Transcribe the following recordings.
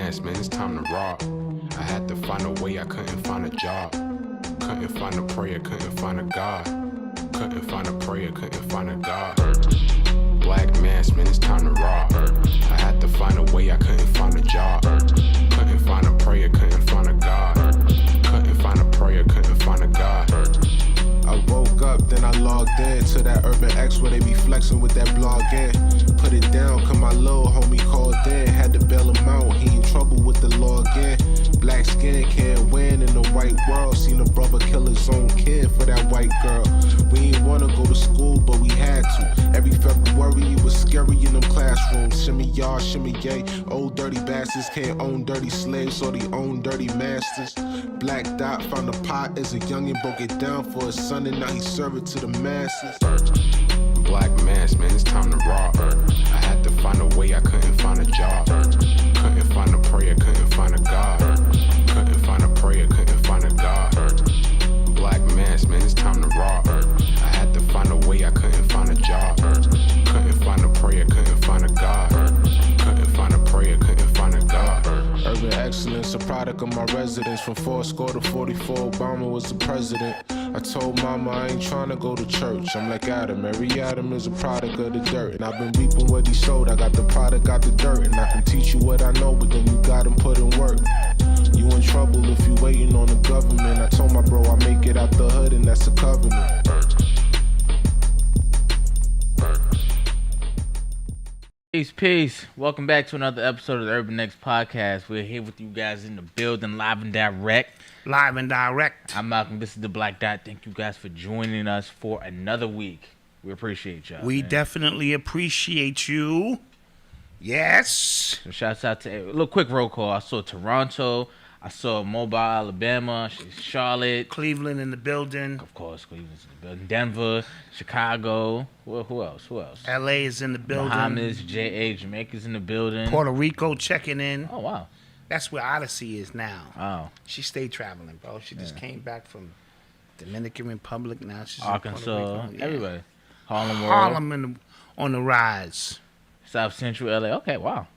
mask, man, it's time to rob. I had to find a way, I couldn't find a job. Couldn't find a prayer, couldn't find a God. Couldn't find a prayer, couldn't find a God. Black mask, man, it's time to rob. I had to find a way, I couldn't find a job. Couldn't find a prayer, couldn't find a God. Couldn't find a prayer, couldn't find a God. I woke up, then I logged in to that Urban X where they be flexing with that blog in. Put it down, cause my little homie called in. Had to bail him out, he in trouble with the law again. Black skin can't win in the white world. Seen a brother kill his own kid for that white girl. We ain't wanna go to school, but we had to. Every February it was scary in them classrooms. Shimmy y'all, shimmy yay. Old dirty bastards can't own dirty slaves, so they own dirty masters. Black Dot found a pot as a youngin', broke it down for his son, and now he serve it to the masses. Black mask, man, it's time to rob. I had to find a way, I couldn't find a job. Couldn't find a prayer, couldn't find a God. Couldn't find a prayer, couldn't find a God. Black mask, man, it's time to rob. I had to find a way, I couldn't find a job. Couldn't find a prayer, couldn't find a God. Couldn't find a prayer, couldn't find a God. Urban excellence, a product of my residence. From 4 to 44, Obama was the president. I told mama I ain't trying to go to church. I'm like Adam, every Adam is a product of the dirt. And I've been reaping what he sowed. I got the product, got the dirt. And I can teach you what I know, but then you gotta put in work. You in trouble if you waiting on the government. I told my bro I make it out the hood, and that's a covenant. Peace. Welcome back to another episode of the Urban X Podcast. We're here with you guys in the building, live and direct. I'm Malcolm. This is the Black Dot. Thank you guys for joining us for another week. We appreciate y'all. We definitely appreciate you. Yes. So shouts out to a little quick roll call. I saw Toronto. I saw Mobile, Alabama, Charlotte. Cleveland in the building. Of course, Cleveland's in the building. Denver, Chicago. Who else? LA is in the building. Bahamas, JA, Jamaica's in the building. Puerto Rico checking in. Oh, wow. That's where Odyssey is now. Oh. She stayed traveling, bro. She just came back from Dominican Republic. Now she's Arkansas. in Puerto Rico. Yeah. Everybody. Harlem World. Harlem on the rise. South Central LA. Okay, wow.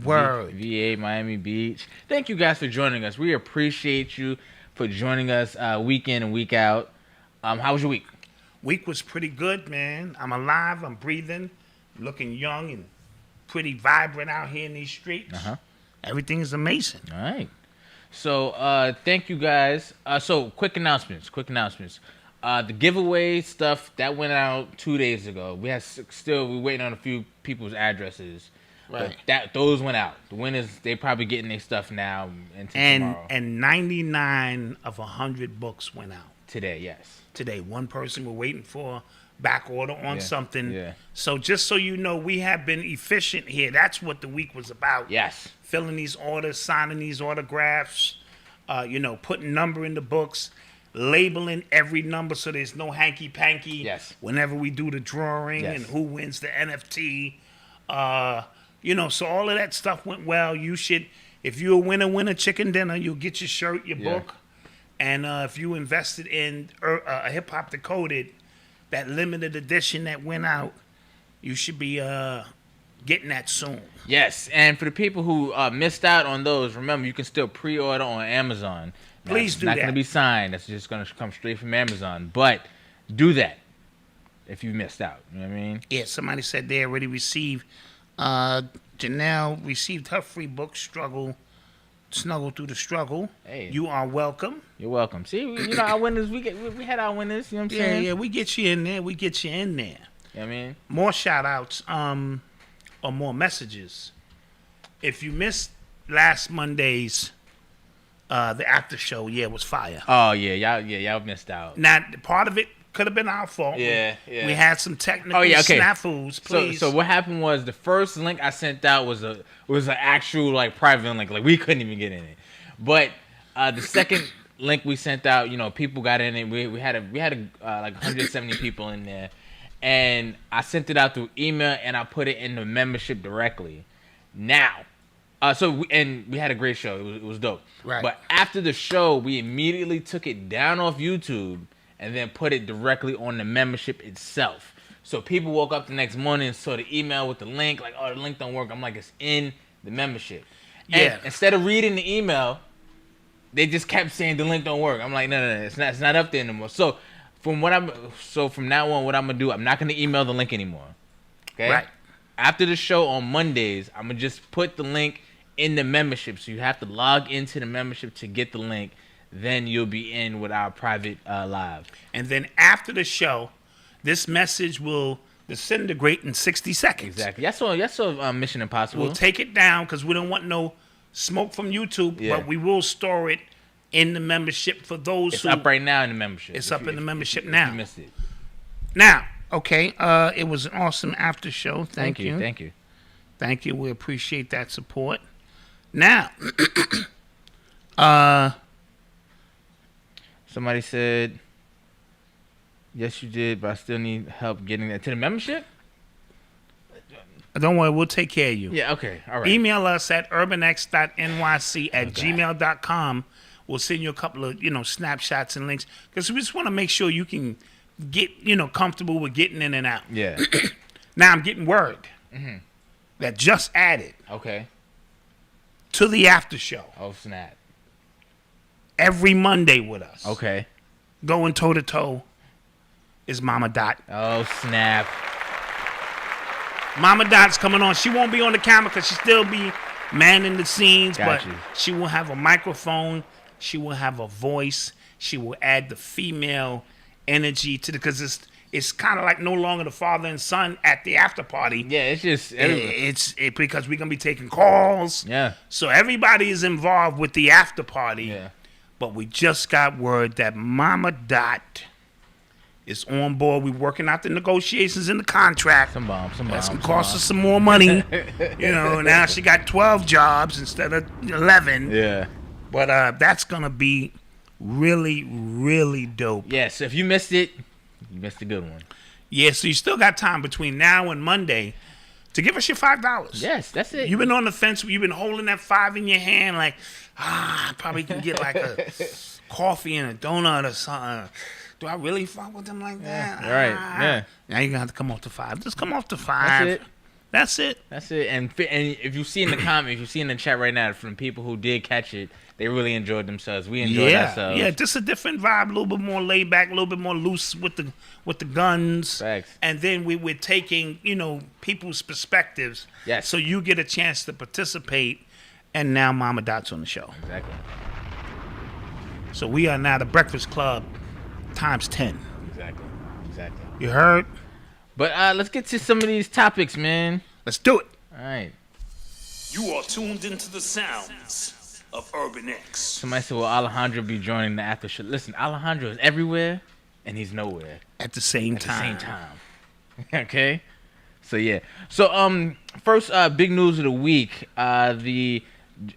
Word. VA, Miami Beach. Thank you guys for joining us. We appreciate you for joining us week in and week out. How was your week? Week was pretty good, man. I'm alive. I'm breathing. Looking young and pretty vibrant out here in these streets. Everything is amazing. All right. So thank you guys. So quick announcements. The giveaway stuff that went out 2 days ago. We're waiting on a few people's addresses. Right. But those went out. The winners, they probably getting their stuff now until tomorrow. And 99 of 100 books went out. Today, yes. Today, one person we're waiting for back order on something. Yeah. So just so you know, we have been efficient here. That's what the week was about. Yes. Filling these orders, signing these autographs, putting number in the books, labeling every number so there's no hanky-panky. Yes. Whenever we do the drawing and who wins the NFT. So all of that stuff went well. You should, if you're a winner chicken dinner, you'll get your shirt, your book. And if you invested in a Hip Hop Decoded, that limited edition that went out, you should be getting that soon. Yes, and for the people who missed out on those, remember, you can still pre-order on Amazon. Please do that. It's not going to be signed. That's just going to come straight from Amazon. But do that if you missed out. You know what I mean? Yeah, somebody said they already received. Janelle received her free book, Snuggle Through the Struggle. Hey. You are welcome. You're welcome. See, our winners, we had our winners, you know what I'm saying? Yeah, we get you in there. You know what I mean? More shout-outs, or more messages. If you missed last Monday's, the after show, it was fire. Oh, y'all missed out. Now, part of it could have been our fault. Yeah. We had some technical snafus, please. So what happened was the first link I sent out was an actual private link. We couldn't even get in it. But the second link we sent out, people got in it. We had 170 people in there, and I sent it out through email and I put it in the membership directly. Now, we had a great show. It was dope. Right. But after the show, we immediately took it down off YouTube and then put it directly on the membership itself. So people woke up the next morning and saw the email with the link, the link don't work. I'm like, it's in the membership. Yeah. And instead of reading the email, they just kept saying the link don't work. I'm like, no, it's not up there anymore. So from now on, what I'm gonna do, I'm not gonna email the link anymore. Okay. Right. After the show on Mondays, I'm gonna just put the link in the membership. So you have to log into the membership to get the link. Then you'll be in with our private live. And then after the show, this message will disintegrate in 60 seconds. Exactly. That's so Mission Impossible. We'll take it down because we don't want no smoke from YouTube, but we will store it in the membership for those it's who... up right now in the membership. It's up in the membership now. You missed it. Now, okay, it was an awesome after show. Thank you. Thank you. Thank you. We appreciate that support. Now, somebody said, yes, you did, but I still need help getting that to the membership. don't worry, we'll take care of you. Yeah, okay, all right. Email us at urbanx.nyc@gmail.com. We'll send you a couple of, snapshots and links because we just want to make sure you can get, comfortable with getting in and out. Yeah. Now I'm getting word that just added Okay. to the after show Oh, snap. every Monday with us. Okay. Going toe to toe is Mama Dot. Oh, snap. Mama Dot's coming on. She won't be on the camera because she still be manning the scenes, Got but you. she will have a microphone. She will have a voice. She will add the female energy to because it's kind of like no longer the father and son at the after party. Yeah, it's just... It's because we're gonna be taking calls. Yeah. So everybody is involved with the after party. Yeah. But we just got word that Mama Dot is on board. We're working out the negotiations in the contract. Some bomb. That's gonna cost us some more money. Now she got 12 jobs instead of 11. Yeah. But that's gonna be really, really dope. Yeah, so if you missed it, you missed a good one. Yeah, so you still got time between now and Monday to give us your $5. Yes, that's it. You've been on the fence. You've been holding that $5 in your hand like, I probably can get like a coffee and a donut or something. Do I really fuck with them like that? Yeah, right, yeah. Now you're going to have to come off the $5. Just come off the $5. That's it. That's it. And if you see in the comment, if you see in the chat right now from people who did catch it, they really enjoyed themselves. We enjoyed ourselves. Yeah, just a different vibe, a little bit more laid back, a little bit more loose with the guns. Facts. And then we're taking, people's perspectives. Yes. So you get a chance to participate. And now Mama Dot's on the show. Exactly. So we are now the Breakfast Club times 10. Exactly. You heard? But let's get to some of these topics, man. Let's do it. All right. You are tuned into the sounds of Urban X. Somebody said, well, Alejandro be joining the after show. Listen, Alejandro is everywhere, and he's nowhere. At the same time. Okay? So, yeah. So, first big news of the week. The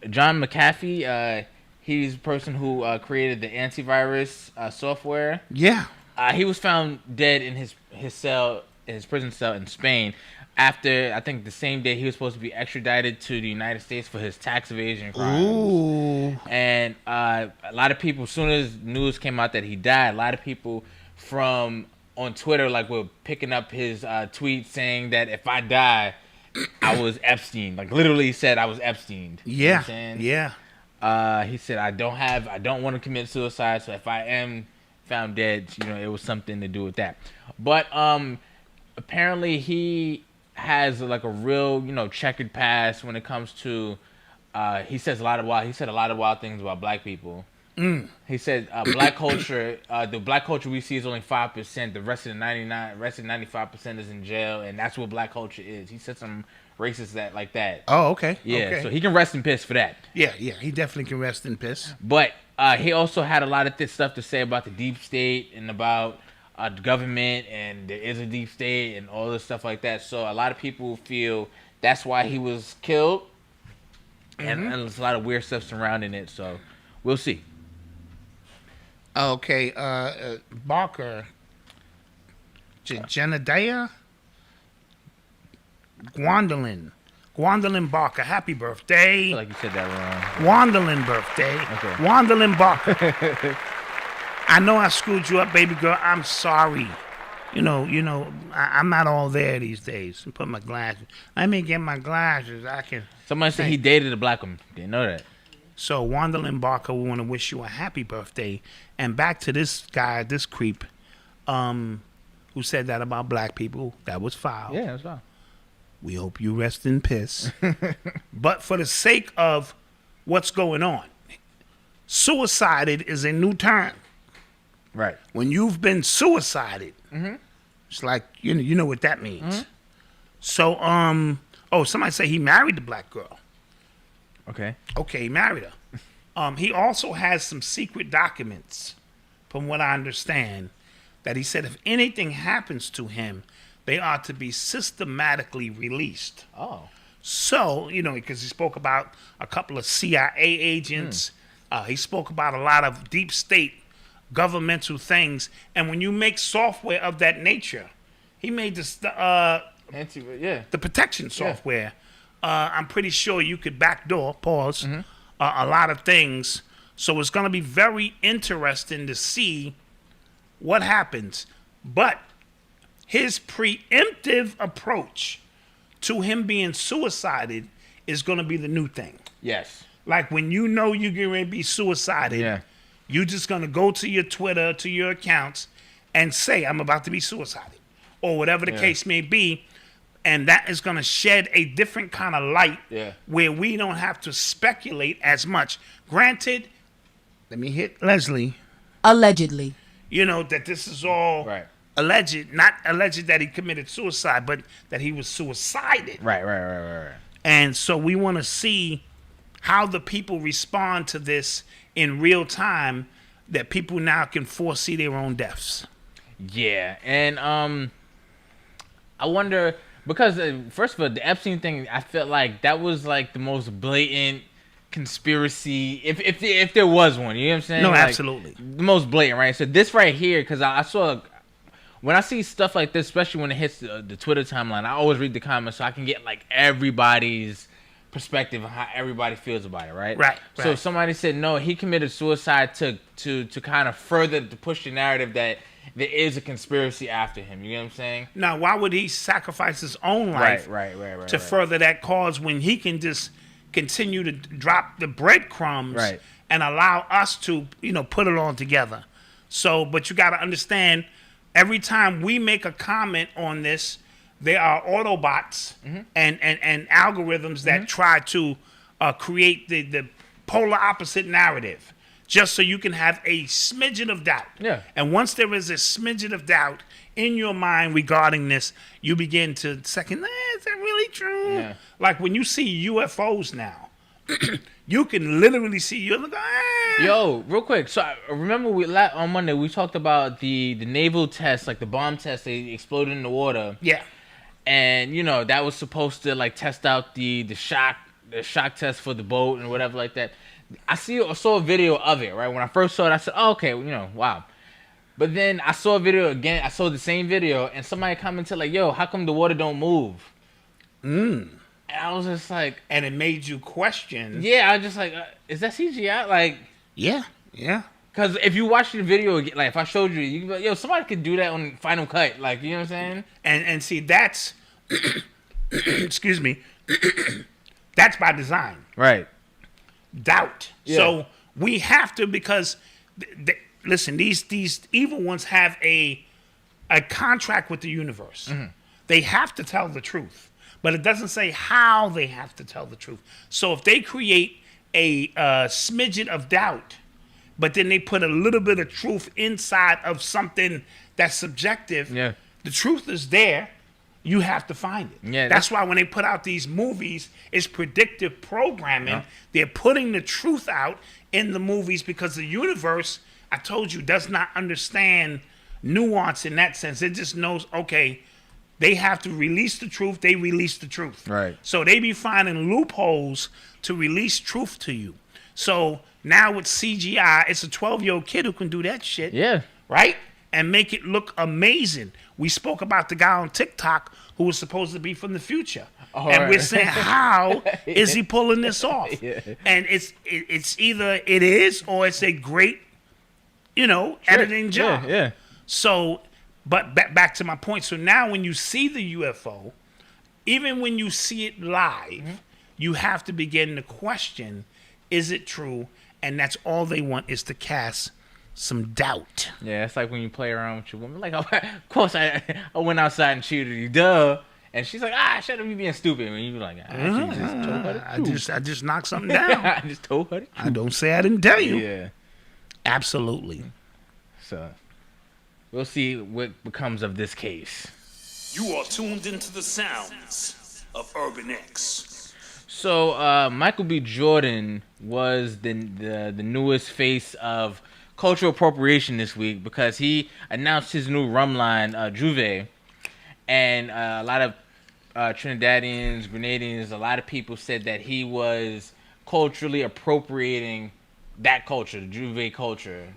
John Mcafee, he's the person who created the Antivirus software. Yeah. He was found dead in his cell, in his prison cell in Spain, after I think the same day he was supposed to be extradited to the United States for his tax evasion crimes. Ooh. And a lot of people, as soon as news came out that he died, a lot of people from on Twitter were picking up his tweet saying that if I die, I was Epstein. Literally said I was Epstein. Yeah. You know what I'm saying? Yeah. He said I don't want to commit suicide, so if I am found dead, it was something to do with that. But apparently he has a real checkered past when it comes to he said a lot of wild things about black people. He said black culture, the black culture we see is only 5%. The rest of the 95% is in jail, and that's what black culture is. He said some racist like that. Oh, okay. Yeah, okay. so he can rest in piss for that. Yeah, he definitely can rest in piss. But he also had a lot of stuff to say about the deep state and about the government, and there is a deep state and all this stuff like that. So a lot of people feel that's why he was killed, and there's a lot of weird stuff surrounding it. So we'll see. Okay, Barker, Jenadea, Gwendolyn Barker, happy birthday. I feel like you said that wrong. Gwendolyn birthday. Okay. Gwendolyn Barker. I know I screwed you up, baby girl. I'm sorry. I'm not all there these days. Put my glasses. Let me get my glasses. I can. Somebody said he dated a black woman. Didn't know that. So, Wanderlin Barker, we want to wish you a happy birthday. And back to this guy, this creep, who said that about black people. That was foul. Yeah, that's foul. We hope you rest in peace. But for the sake of what's going on, suicided is a new term. Right. When you've been suicided, it's like, you know what that means. So, somebody say he married the black girl. Okay, he married her. He also has some secret documents, from what I understand, that he said if anything happens to him, they are to be systematically released. Oh. So, because he spoke about a couple of CIA agents. He spoke about a lot of deep state governmental things. And when you make software of that nature, he made this, the protection software. I'm pretty sure you could backdoor, a lot of things. So it's going to be very interesting to see what happens. But his preemptive approach to him being suicided is going to be the new thing. Yes. Like when you know you're going to be suicided, you're just going to go to your Twitter, to your accounts, and say, I'm about to be suicided. Or whatever the case may be. And that is going to shed a different kind of light where we don't have to speculate as much. Granted, let me hit Leslie. Allegedly. That this is all alleged, not alleged that he committed suicide, but that he was suicided. Right. And so we want to see how the people respond to this in real time, that people now can foresee their own deaths. Yeah, and I wonder... Because, first of all, the Epstein thing, I felt like that was, like, the most blatant conspiracy, if there was one, you know what I'm saying? No, like, absolutely. The most blatant, right? So this right here, because I saw, when I see stuff like this, especially when it hits the Twitter timeline, I always read the comments so I can get, like, everybody's perspective on how everybody feels about it, right? Right. So somebody said, no, he committed suicide to kind of further to push the narrative that there is a conspiracy after him. You know what I'm saying? Now, why would he sacrifice his own life to further that cause when he can just continue to drop the breadcrumbs and allow us to, put it all together? So, but you got to understand, every time we make a comment on this, there are Autobots and algorithms that try to create the polar opposite narrative, just so you can have a smidgen of doubt. Yeah. And once there is a smidgen of doubt in your mind regarding this, you begin to second, is that really true? Yeah. Like when you see UFOs now, you can literally see, you're like, Yo, real quick. So I remember on Monday we talked about the naval test, like the bomb test, they exploded in the water. Yeah. And that was supposed to like test out the shock test for the boat and whatever like that. I saw a video of it, right? When I first saw it, I said, oh, okay, wow. But then I saw a video again. I saw the same video, and somebody commented like, yo, how come the water don't move? And I was just like... And it made you question... Yeah, I was just like, is that CGI? Like... Yeah. Because if you watch the video, like if I showed you, you'd be like, yo, somebody could do that on Final Cut. Like, you know what I'm saying? And see, that's... excuse me. That's by design. Right. Doubt. Yeah. So we have to, because listen, these evil ones have a contract with the universe. They have to tell the truth, but it doesn't say how they have to tell the truth. So if they create a smidgen of doubt, but then they put a little bit of truth inside of something that's subjective, the truth is there. You have to find it. Yeah, that's why when they put out these movies, it's predictive programming. Yeah. They're putting the truth out in the movies because the universe, I told you, does not understand nuance in that sense. It just knows, okay, they have to release the truth. They release the truth. Right. So they be finding loopholes to release truth to you. So now with CGI, it's a 12-year-old kid who can do that shit. Yeah. Right? And make it look amazing. We spoke about the guy on TikTok who was supposed to be from the future. And we're saying, how is he pulling this off? And it's either it is or it's a great, editing job. Yeah. So But back to my point. So now when you see the UFO, even when you see it live, you have to begin to question, is it true? And that's all they want, is to cast some doubt. Yeah, it's like when you play around with your woman. Like, of course, I went outside and cheated you, duh. And she's like, shut up, you being stupid. And you like, I just knocked something down. I just told her. I don't say I didn't tell you. Yeah. Absolutely. So, we'll see what becomes of this case. You are tuned into the sounds of Urban X. So, Michael B. Jordan was the newest face of cultural appropriation this week because he announced his new rum line, Juve, and a lot of Trinidadians, Grenadians, a lot of people said that he was culturally appropriating that culture, the Juve culture,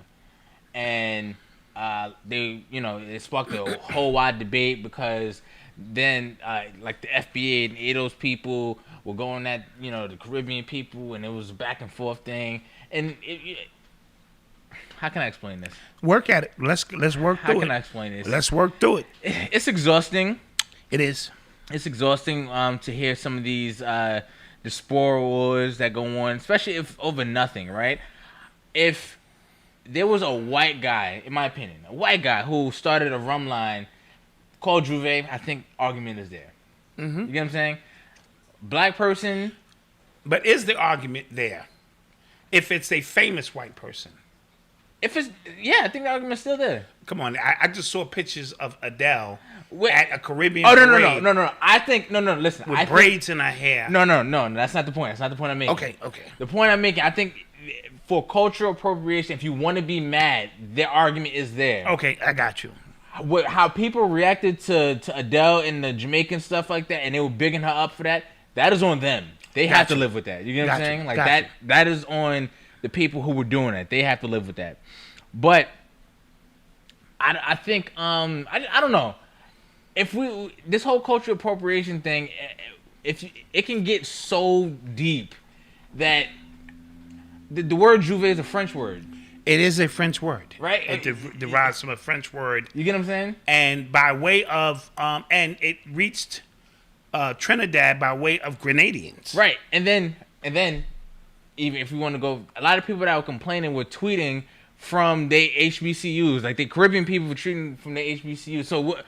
and it sparked a whole wide debate because then like the FBA and ADOS people were going at the Caribbean people, and it was a back and forth thing, and how can I explain this? Work at it. Let's work through it. How can I explain this? Let's work through it. It's exhausting. It is. It's exhausting to hear some of these diaspora wars that go on, especially if over nothing, right? If there was a white guy, in my opinion, who started a rum line called Juve, I think argument is there. Mm-hmm. You get what I'm saying? Black person. But is the argument there if it's a famous white person? I think the argument's still there. Come on, I just saw pictures of Adele at a Caribbean parade. No. I think listen. With braids in her hair. No. That's not the point. That's not the point I'm making. Okay. The point I'm making, I think, for cultural appropriation, if you want to be mad, their argument is there. Okay, I got you. How people reacted to Adele and the Jamaican stuff like that, and they were bigging her up for that. That is on them. They have to live with that. You get what I'm saying? Like that is on the people who were doing it. They have to live with that. But I think I don't know if this whole cultural appropriation thing, if it can get so deep that the word Juve is a French word. It is a French word, right? It derives from a French word. You get what I'm saying? And by way of and it reached Trinidad by way of Grenadians, right? And then even if we want to go, a lot of people that were complaining were tweeting from the HBCUs, like the Caribbean people were tweeting from the HBCUs. So what?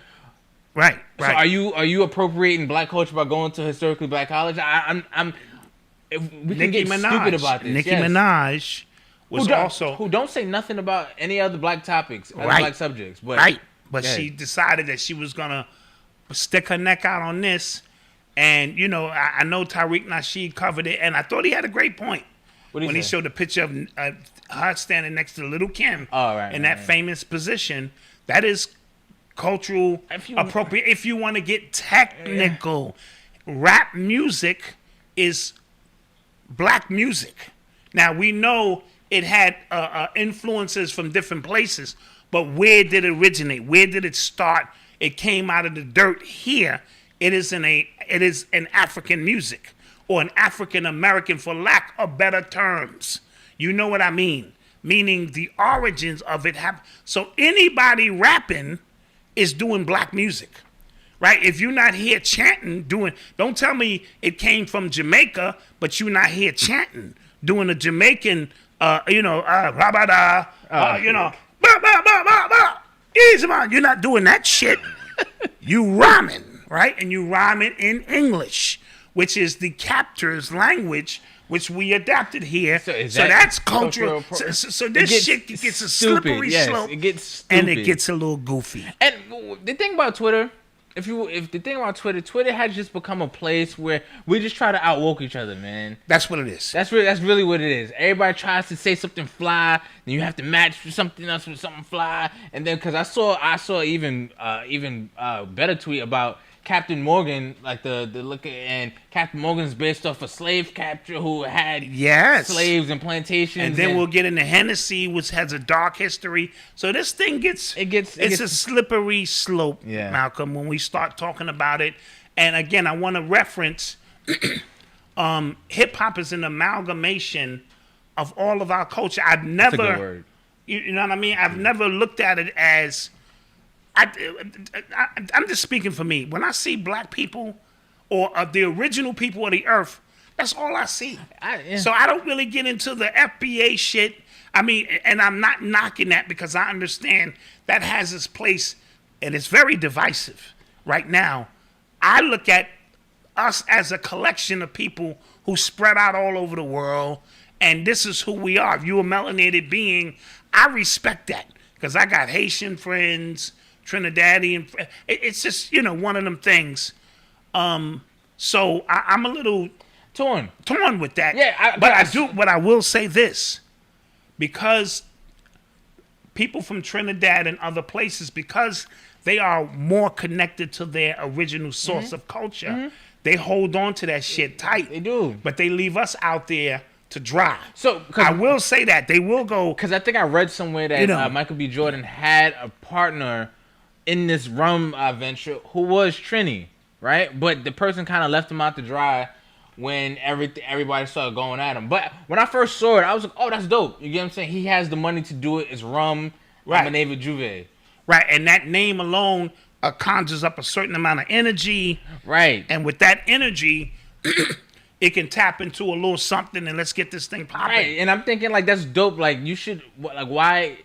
Right. So are you appropriating black culture by going to historically black college? I'm. If we can get stupid about this. Nicki Minaj was who don't say nothing about any other black topics, other black subjects, but she decided that she was gonna stick her neck out on this, and I know Tariq Nasheed covered it, and I thought he had a great point when he showed the picture of her standing next to Little Kim in that famous position. That is cultural appropriate. If you want to get technical, rap music is black music. Now we know it had influences from different places, but where did it originate? Where did it start? It came out of the dirt here. It is an African music, or an African American, for lack of better terms. You know what I mean? Meaning the origins of it have. So anybody rapping is doing black music. Right? If you're not here chanting, don't tell me it came from Jamaica, but you're not here chanting, doing a Jamaican, easy man, you're not doing that shit. You rhyming, right? And you rhyming in English, which is the captor's language, which we adapted here. So that's cultural. So this shit gets a slippery slope. It gets stupid. And it gets a little goofy. And the thing about Twitter, Twitter has just become a place where we just try to outwoke each other, man. That's what it is. That's really what it is. Everybody tries to say something fly, then you have to match something else with something fly, and then because I saw even better tweet about Captain Morgan, like the look at, and Captain Morgan's based off a slave capture who had slaves and plantations. And then we'll get into Hennessy, which has a dark history. So this thing it's a slippery slope, Malcolm, when we start talking about it. And again, I want to reference hip hop is an amalgamation of all of our culture. I've never, That's a good word. You know what I mean? I've never looked at it as I'm just speaking for me. When I see black people or the original people of the earth, that's all I see. So I don't really get into the FBA shit. I mean, and I'm not knocking that because I understand that has its place and it's very divisive right now. I look at us as a collection of people who spread out all over the world, and this is who we are. If you're a melanated being, I respect that because I got Haitian friends, Trinidadian. It's just, one of them things. So I'm a little torn with that. Yeah, but I will say this, because people from Trinidad and other places, because they are more connected to their original source of culture, they hold on to that shit tight. They do. But they leave us out there to dry. So I will say that they will go. Because I think I read somewhere that Michael B. Jordan had a partner in this rum venture who was Trini, right? But the person kind of left him out to dry when everybody started going at him. But when I first saw it, I was like, oh, that's dope. You get what I'm saying? He has the money to do it. It's rum, Lemonade Juve. Right, and that name alone conjures up a certain amount of energy. Right. And with that energy, it can tap into a little something and let's get this thing popping. Right, and I'm thinking, like, that's dope. Like, you should, like, why,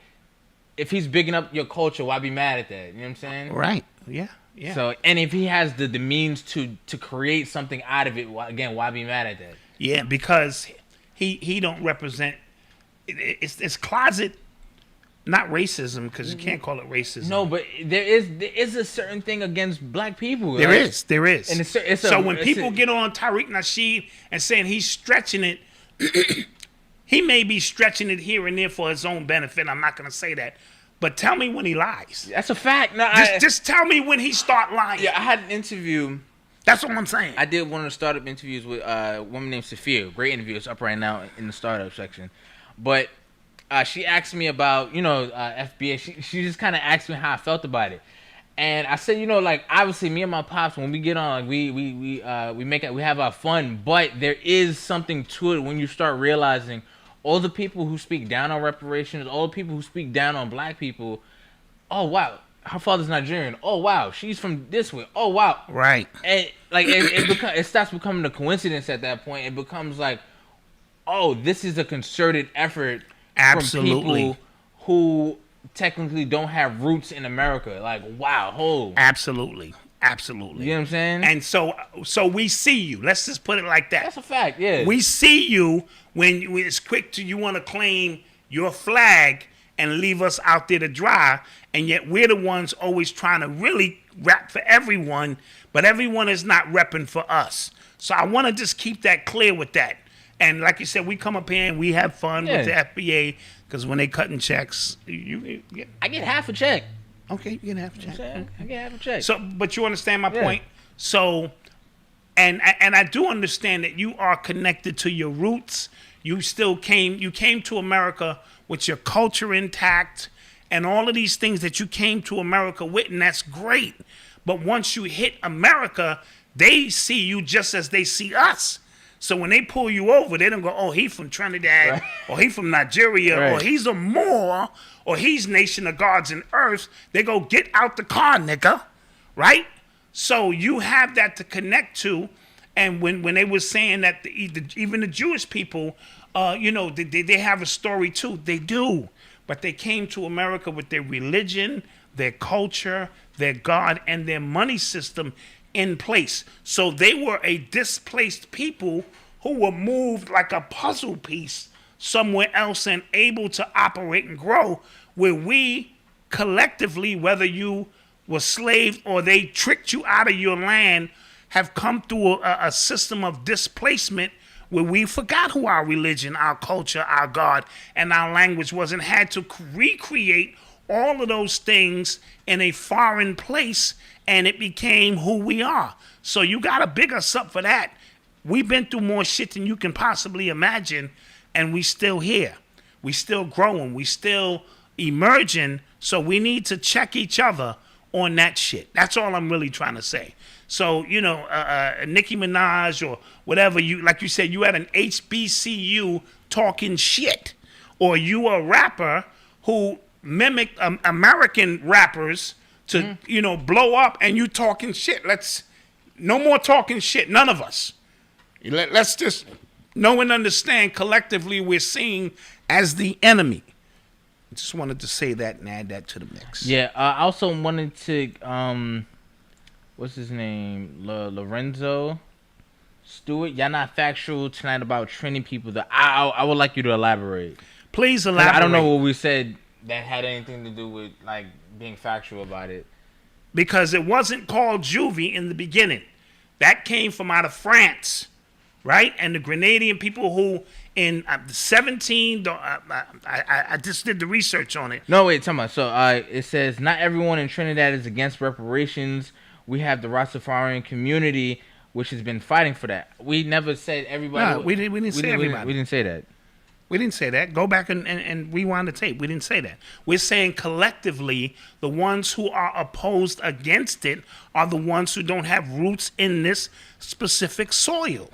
if he's bigging up your culture, why be mad at that? You know what I'm saying? Right, yeah. So, and if he has the means to create something out of it, why be mad at that? Yeah, because he don't represent, it's closet. Not racism, because you can't call it racism. No, but there is a certain thing against black people. There is. And so when people get on Tariq Nasheed and saying he's stretching it, he may be stretching it here and there for his own benefit. I'm not going to say that. But tell me when he lies. That's a fact. No, just tell me when he start lying. Yeah, I had an interview. That's what I'm saying. I did one of the startup interviews with a woman named Sophia. Great interview. It's up right now in the startup section. But she asked me about, FBA. She just kind of asked me how I felt about it, and I said, like, obviously, me and my pops, when we get on, like, we have our fun, but there is something to it when you start realizing all the people who speak down on reparations, all the people who speak down on black people. Oh wow, her father's Nigerian. Oh wow, she's from this way. Oh wow, right. And like it starts becoming a coincidence at that point. It becomes like, oh, this is a concerted effort. Absolutely. From people who technically don't have roots in America. Like, wow, Absolutely. You know what I'm saying? And so we see you. Let's just put it like that. That's a fact, yeah. We see you when it's quick to you want to claim your flag and leave us out there to dry, and yet we're the ones always trying to really rap for everyone, but everyone is not repping for us. So I want to just keep that clear with that. And like you said, we come up here and we have fun with the FBA, because when they cutting checks, I get half a check. Okay, you get half a check. I get half a check. So, but you understand my point. So, and I do understand that you are connected to your roots. You came to America with your culture intact, and all of these things that you came to America with, and that's great. But once you hit America, they see you just as they see us. So when they pull you over, they don't go, oh, he from Trinidad, or he from Nigeria, or he's a Moor, or he's Nation of Gods and Earths. They go, get out the car, nigga, right? So you have that to connect to. And when they were saying that even the Jewish people, they have a story too. They do. But they came to America with their religion, their culture, their God, and their money system in place. So they were a displaced people who were moved like a puzzle piece somewhere else and able to operate and grow, where we collectively, whether you were slaved or they tricked you out of your land, have come through a system of displacement where we forgot who our religion, our culture, our God, and our language was, and had to recreate all of those things in a foreign place, and it became who we are. So you got to big us up for that. We've been through more shit than you can possibly imagine, and we still here. We still growing. We still emerging. So we need to check each other on that shit. That's all I'm really trying to say. So, Nicki Minaj or whatever, like you said, you at an HBCU talking shit, or you a rapper who mimicked American rappers to blow up, and you talking shit. No more talking shit. None of us. Let's just know and understand collectively we're seen as the enemy. I just wanted to say that and add that to the mix. Yeah, I also wanted to, what's his name? Lorenzo Stewart. Y'all not factual tonight about training people. I would like you to elaborate. Please elaborate. I don't know what we said that had anything to do with like being factual about it. Because it wasn't called juvie in the beginning. That came from out of France, right? And the Grenadian people who in 17, I just did the research on it. No, wait, tell me. So it says, not everyone in Trinidad is against reparations. We have the Rastafarian community, which has been fighting for that. We never said everybody. No, we didn't say everybody. We didn't say that. We didn't say that. Go back and rewind the tape. We didn't say that. We're saying collectively, the ones who are opposed against it are the ones who don't have roots in this specific soil.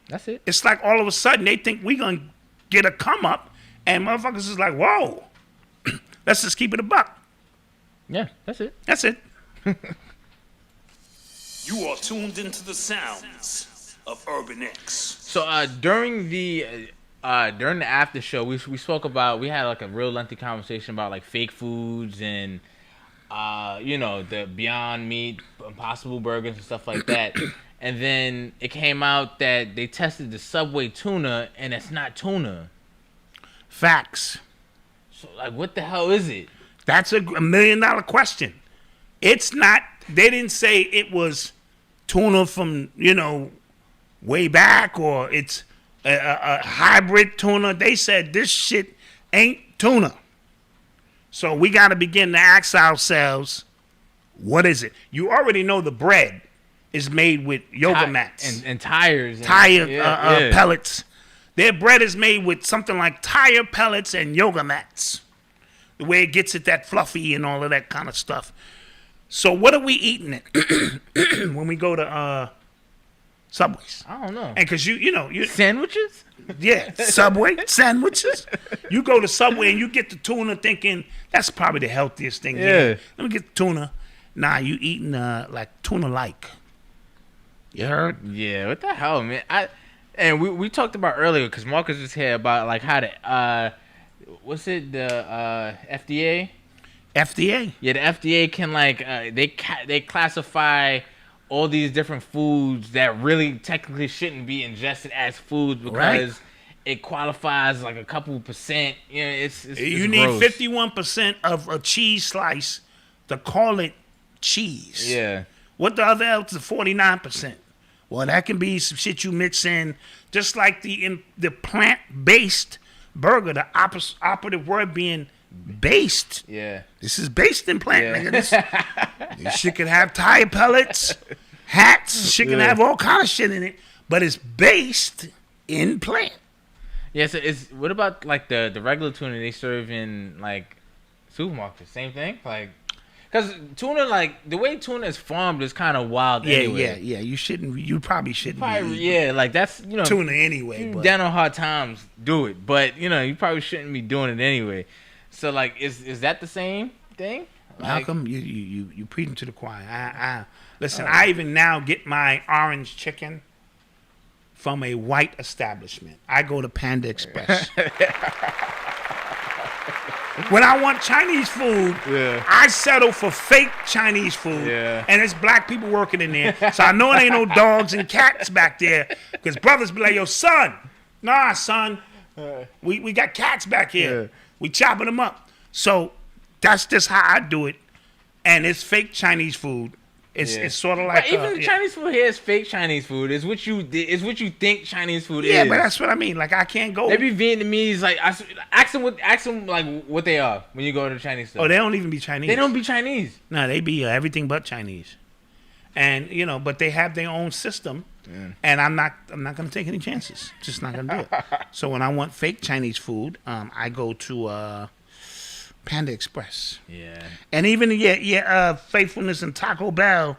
That's it. It's like all of a sudden they think we're going to get a come up, and motherfuckers is like, whoa, let's just keep it a buck. Yeah, that's it. That's it. You are tuned into the sounds of Urban X. So during the after show, we spoke about, we had like a real lengthy conversation about like fake foods and the Beyond Meat, Impossible Burgers and stuff like that. And then it came out that they tested the Subway tuna, and it's not tuna. Facts. So like, what the hell is it? That's $1 million question. It's not. They didn't say it was tuna from way back, or it's a hybrid tuna. They said this shit ain't tuna. So we got to begin to ask ourselves, what is it? You already know the bread is made with yoga mats and tires. Pellets. Their bread is made with something like tire pellets and yoga mats. The way it gets it that fluffy and all of that kind of stuff. So what are we eating it when we go to Subways? I don't know. And because you sandwiches? Yeah, Subway sandwiches. You go to Subway and you get the tuna thinking that's probably the healthiest thing. Yeah. Let me get the tuna. Nah, you eating like tuna-like. You heard? Yeah, what the hell, man? And we talked about earlier, because Marcus was here, about like how to what's it, the FDA? FDA? Yeah, the FDA can like they classify all these different foods that really technically shouldn't be ingested as foods because it qualifies like a couple percent. It's you need 51% of a cheese slice to call it cheese. Yeah. What the other else is 49%? Well, that can be some shit you mix in, just like the plant-based burger. The operative word being based. Yeah. This is based in plant, nigga. This shit can have tire pellets, hats. Shit can have all kind of shit in it, but it's based in plant. Yeah. So what about like the regular tuna they serve in like supermarkets? Same thing, like. Because tuna, like, the way tuna is farmed is kind of wild anyway. Yeah. You probably shouldn't be. Like, that's, tuna anyway. But down on hard times, do it. But, you probably shouldn't be doing it anyway. So, like, is that the same thing? Malcolm, you preaching to the choir. Listen, I even now get my orange chicken from a white establishment. I go to Panda Express. When I want Chinese food, I settle for fake Chinese food. Yeah. And it's black people working in there. So I know it ain't no dogs and cats back there. Because brothers be like, yo, son. Nah, son. We got cats back here. Yeah. We chopping them up. So that's just how I do it. And it's fake Chinese food. It's sort of like but even the Chinese food here is fake Chinese food. It's what you think Chinese food is. Yeah, but that's what I mean. Like I can't go. They be Vietnamese. Like ask them like what they are when you go to the Chinese store. Oh, they don't even be Chinese. They don't be Chinese. No, they be everything but Chinese. And but they have their own system. Yeah. And I'm not gonna take any chances. Just not gonna do it. So when I want fake Chinese food, I go to Panda Express. Yeah. And even Faithfulness and Taco Bell,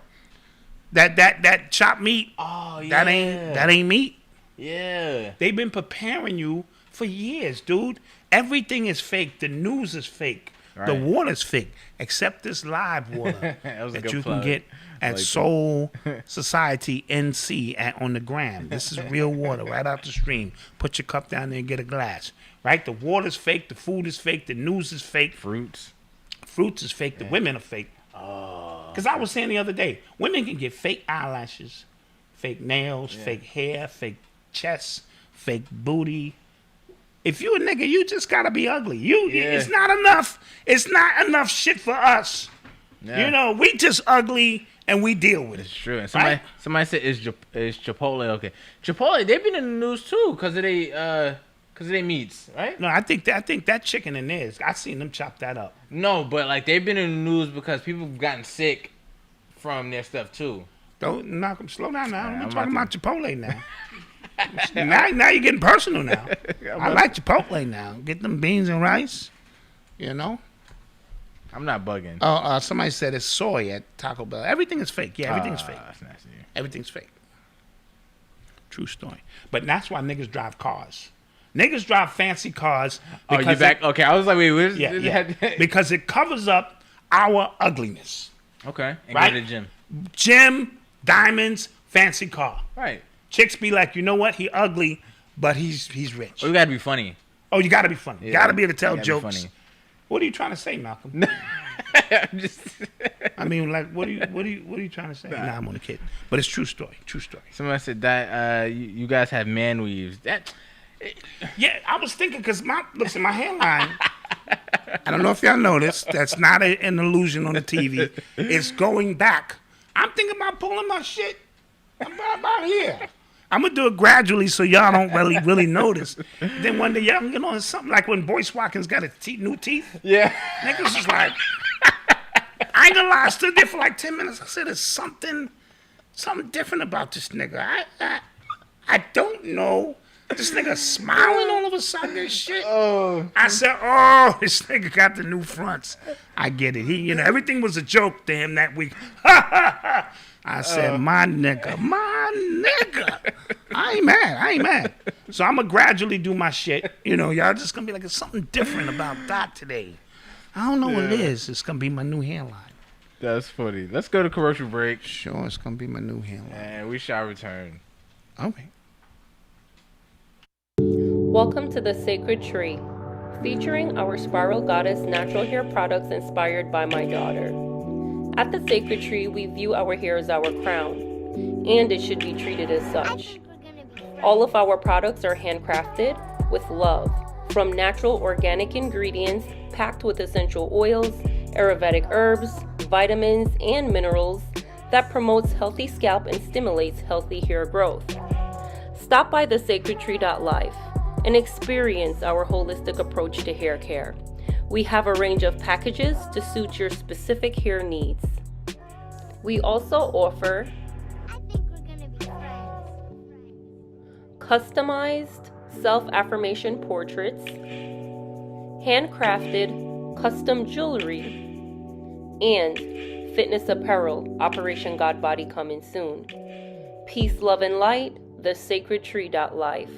that chopped meat. Oh yeah. That ain't meat. Yeah. They've been preparing you for years, dude. Everything is fake. The news is fake. The water's fake, except this live water that you plug. can get at Soul Society NC on the gram. This is real water right out the stream. Put your cup down there and get a glass. Right? The water's fake. The food is fake. The news is fake. Fruits is fake. The women are fake. Because I was saying the other day, women can get fake eyelashes, fake nails, fake hair, fake chest, fake booty. If you a nigga, you just gotta be ugly. It's not enough. It's not enough shit for us. Yeah. You know, we just ugly and we deal with it. It's true. And somebody said, is Chipotle okay? Chipotle, they've been in the news too because of they meats, right? No, I think that chicken in there, I seen them chop that up. No, but like they've been in the news because people have gotten sick from their stuff too. Don't knock them. Slow down now. I'm talking about Chipotle now. now you're getting personal now. I like Chipotle now. Get them beans and rice. You know. I'm not bugging. Somebody said it's soy at Taco Bell. Everything is fake. Yeah, everything's fake. That's nasty. Everything's fake. True story. But that's why niggas drive cars. Niggas drive fancy cars. Oh, you back? Okay, I was like, wait, yeah. Because it covers up our ugliness. Okay, and right? go to the gym. Gym, diamonds, fancy car. Right. Chicks be like, you know what? He ugly, but he's rich. Oh, you gotta be funny. Oh, you gotta be funny. Yeah. You gotta be able to tell jokes. Funny. What are you trying to say, Malcolm? I mean, like, what are you trying to say? Nah, I'm on the kid. But it's true story. True story. Somebody said that you guys have man weaves. Yeah, I was thinking because my hairline. I don't know if y'all noticed. That's not an illusion on the TV. It's going back. I'm thinking about pulling my shit about here. I'm gonna do it gradually so y'all don't really notice. Then one day y'all, it's something like when Boyce Watkins got new teeth. Yeah, niggas was like, I ain't gonna lie, I stood there for like 10 minutes. I said, there's something different about this nigga. I don't know. This nigga smiling all of a sudden and shit. Oh. I said, this nigga got the new fronts. I get it. He, everything was a joke to him that week. I said, my nigga. I ain't mad. So I'm going to gradually do my shit. Y'all just going to be like, there's something different about that today. I don't know what it is. It's going to be my new hairline. That's funny. Let's go to commercial break. Sure, it's going to be my new hairline. And we shall return. Okay. Welcome to the Sacred Tree, featuring our Spiral Goddess natural hair products inspired by my daughter. At the Sacred Tree, we view our hair as our crown, and it should be treated as such. All of our products are handcrafted with love, from natural organic ingredients packed with essential oils, Ayurvedic herbs, vitamins, and minerals that promotes healthy scalp and stimulates healthy hair growth. Stop by thesacredtree.life and experience our holistic approach to hair care. We have a range of packages to suit your specific hair needs. We also offer customized self-affirmation portraits, handcrafted custom jewelry, and fitness apparel, Operation God Body coming soon. Peace, love, and light, thesacredtree.life.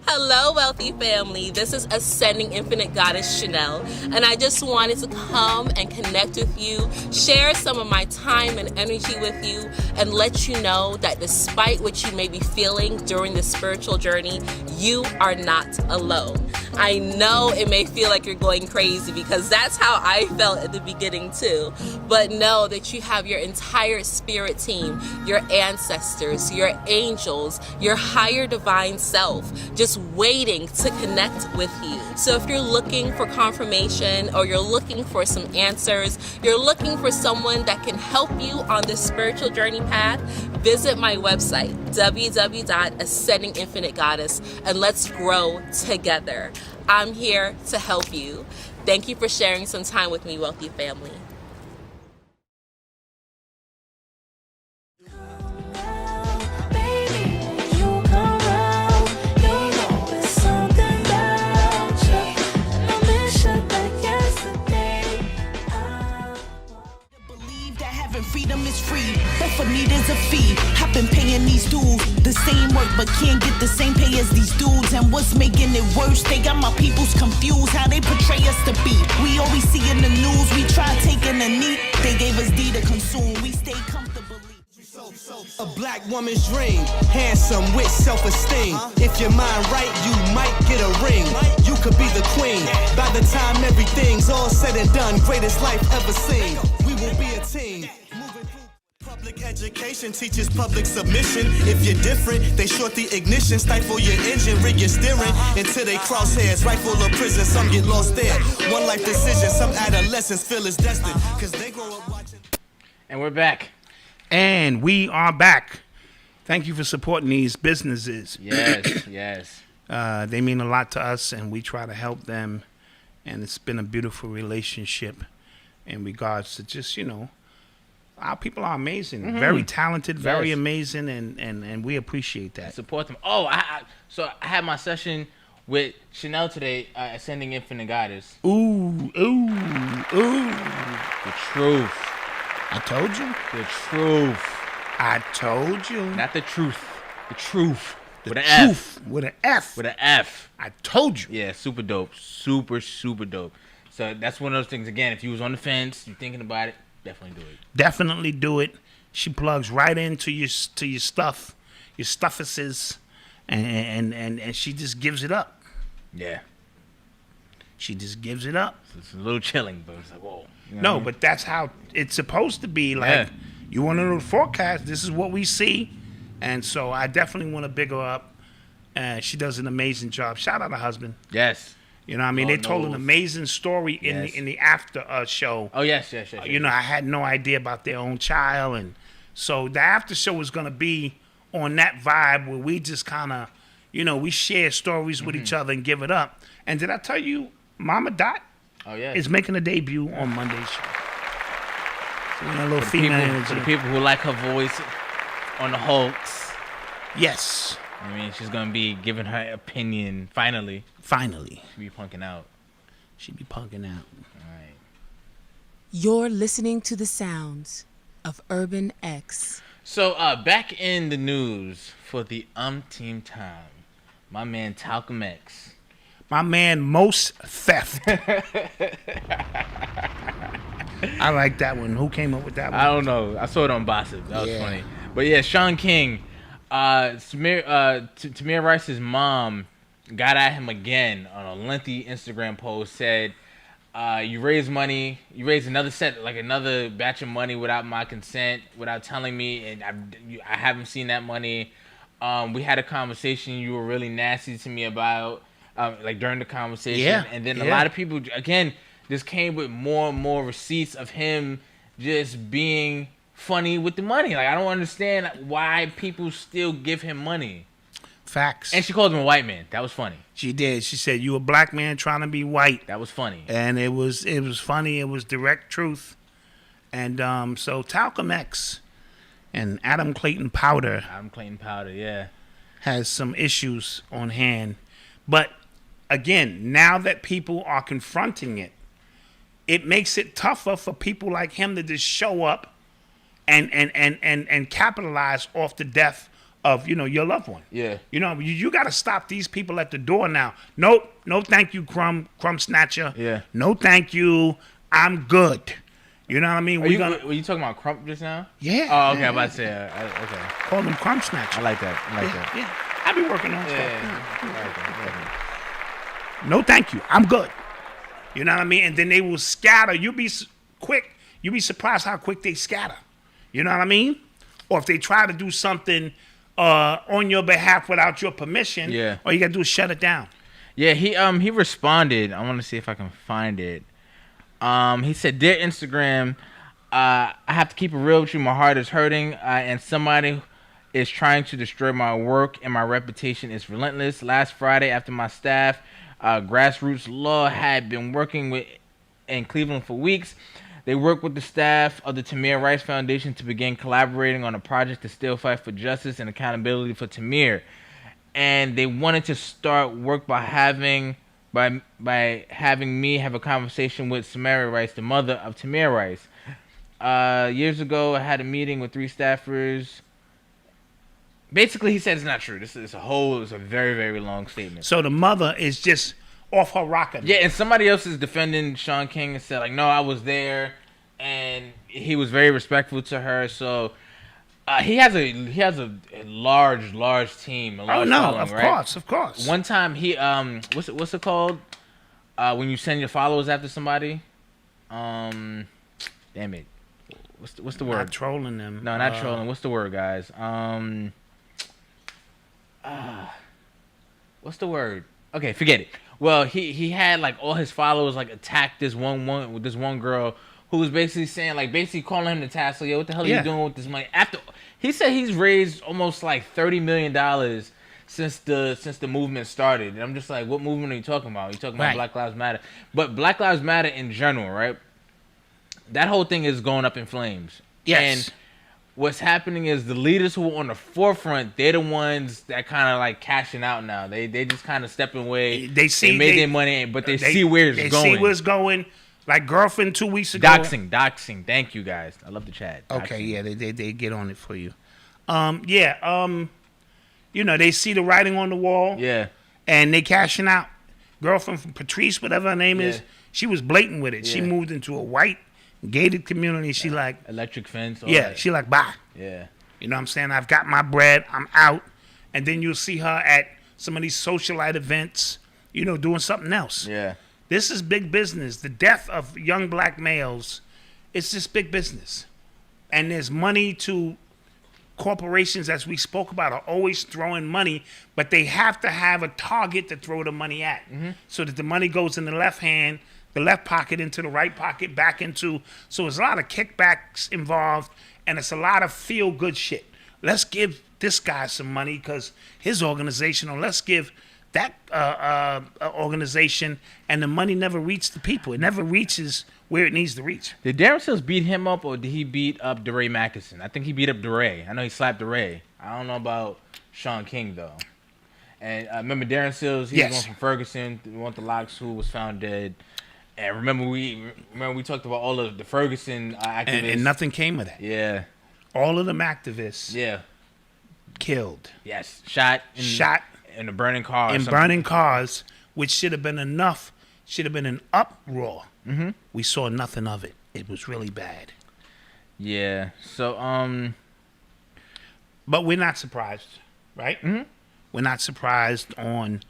Hello, wealthy family. This is Ascending Infinite Goddess Shanell, and I just wanted to come and connect with you, share some of my time and energy with you, and let you know that despite what you may be feeling during this spiritual journey, you are not alone. I know it may feel like you're going crazy because that's how I felt at the beginning too, but know that you have your entire spirit team, your ancestors, your angels, your higher divine self, just waiting to connect with you. So if you're looking for confirmation or you're looking for some answers, you're looking for someone that can help you on this spiritual journey path, visit my website, www.ascendinginfinitegoddess, and let's grow together. I'm here to help you. Thank you for sharing some time with me, wealthy family. Freedom is free, but for me there's a fee. I've been paying these dues, the same work but can't get the same pay as these dudes. And what's making it worse, they got my peoples confused how they portray us to be. We always see in the news, we try taking a knee. They gave us D to consume, we stay comfortably. A black woman's dream, handsome with self-esteem. If your mind right, you might get a ring. You could be the queen. By the time everything's all said and done, greatest life ever seen. We will be a team. Public education teaches public submission. If you're different, they short the ignition, stifle your engine, rig your steering until they crosshairs. Rifle or prison, some get lost there. One life decision, some adolescents feel it's destined, cause they grow up watching. And we're back. And we are back. Thank you for supporting these businesses. Yes, yes. They mean a lot to us, and we try to help them. And it's been a beautiful relationship in regards to just, our people are amazing. Very talented, very amazing, and we appreciate that. Support them. Oh, so I had my session with Shanell today, Ascending Infinite Goddess. Ooh. The truth. I told you. The truth. I told you. Not the truth. The truth. The with an truth. F. With an F. With an F. I told you. Yeah, super dope. Super, super dope. So that's one of those things, again, if you was on the fence, you're thinking about it, definitely do it. Definitely do it. She plugs right into your stuff, your stuffuses, and she just gives it up. Yeah. She just gives it up. It's a little chilling, but it's like, whoa. You know No, what I mean? but that's how it's supposed to be. Like, you want to know the forecast, this is what we see. And so I definitely want to big her up. And she does an amazing job. Shout out her husband. Yes. You know what I mean? Oh, they told an amazing story in the after show. Oh, yes. I had no idea about their own child. And so the after show was going to be on that vibe where we just kind of, we share stories with each other and give it up. And did I tell you, Mama Dot is making a debut on Monday's show. So, a little female energy. For the people who like her voice on the Hulks. Yes. I mean, she's going to be giving her opinion finally. Finally. She'll be punking out. All right. You're listening to the sounds of Urban X. So, back in the news for the umpteenth time, my man Talcum X. My man Most Theft. I like that one. Who came up with that one? I don't know. I saw it on Gossip. That was funny. But yeah, Sean King, Tamir Rice's mom got at him again on a lengthy Instagram post, said, you raised money, you raised another batch of money without my consent, without telling me, and I haven't seen that money. We had a conversation you were really nasty to me about, during the conversation. Yeah. And then a lot of people, again, just came with more and more receipts of him just being funny with the money. Like, I don't understand why people still give him money. Facts. And she called him a white man. That was funny. She did. She said, you a black man trying to be white. That was funny. And it was funny. It was direct truth. And so Talcum X and Adam Clayton Powder. Has some issues on hand. But again, now that people are confronting it, it makes it tougher for people like him to just show up and capitalize off the death of, your loved one. Yeah. You got to stop these people at the door now. Nope. No, thank you, Crumb Snatcher. Yeah. No, thank you. I'm good. You know what I mean? Were you talking about Crump just now? Yeah. Oh, okay. I'm about to say, okay. Call them Crumb Snatcher. I like that. Yeah. I be working on stuff. Yeah. No, thank you. I'm good. You know what I mean? And then they will scatter. You'll be quick. You'll be surprised how quick they scatter. You know what I mean? Or if they try to do something on your behalf without your permission, all you got to do is shut it down. Yeah, he responded. I want to see if I can find it. He said, "Dear Instagram, I have to keep it real with you. My heart is hurting, and somebody is trying to destroy my work, and my reputation is relentless. Last Friday, after my staff, Grassroots Law, had been working in Cleveland for weeks. They worked with the staff of the Tamir Rice Foundation to begin collaborating on a project to still fight for justice and accountability for Tamir. And they wanted to start work by having me have a conversation with Samara Rice, the mother of Tamir Rice. Years ago, I had a meeting with 3 staffers Basically, he said it's not true. It's a very, very long statement. So the mother is just off her rocker. Yeah, and somebody else is defending Sean King and said, like, no, I was there, and he was very respectful to her. So he has a large team. Of course. One time he what's it called? When you send your followers after somebody, damn it, what's the word? Not trolling them. No, not trolling. What's the word, guys? What's the word? Okay, forget it. Well, he had like all his followers like attack this one girl who was basically saying calling him to task. Like, yo, what the hell are you doing with this money? After he said he's raised almost like $30 million since the movement started, and I'm just like, what movement are you talking about? You talking about Black Lives Matter? But Black Lives Matter in general, right? That whole thing is going up in flames. Yes. And what's happening is the leaders who are on the forefront, they're the ones that kind of like cashing out now. They just kind of stepping away. They made their money, but they see where it's going. They see where it's going. Like Girlfriend 2 weeks ago. Doxing. Thank you, guys. I love the chat. Doxing. Okay, yeah, they get on it for you. You know, they see the writing on the wall. Yeah. And they cashing out. Girlfriend from Patrice, whatever her name is, she was blatant with it. Yeah. She moved into a white gated community. She like electric fence. She like bye. Yeah. You know what I'm saying? I've got my bread. I'm out. And then you'll see her at some of these socialite events, you know, doing something else. Yeah. This is big business. The death of young black males, it's just big business. And there's money to corporations, as we spoke about, are always throwing money, but they have to have a target to throw the money at, so that the money goes in the left hand, the left pocket into the right pocket, back into. So there's a lot of kickbacks involved, and it's a lot of feel-good shit. Let's give this guy some money because his organization, or let's give that organization, and the money never reaches the people. It never reaches where it needs to reach. Did Darren Sills beat him up, or did he beat up DeRay Mackison? I think he beat up DeRay. I know he slapped DeRay. I don't know about Sean King, though. And remember Darren Sills, he was one from Ferguson, the one with the locks who was found dead. And remember we talked about all of the Ferguson activists. And nothing came of that. Yeah. All of them activists. Yeah. Killed. Yes. Shot. In a burning car. In burning cars, which should have been enough, should have been an uproar. Mm-hmm. We saw nothing of it. It was really bad. Yeah. So, but we're not surprised, right? Mm-hmm. We're not surprised on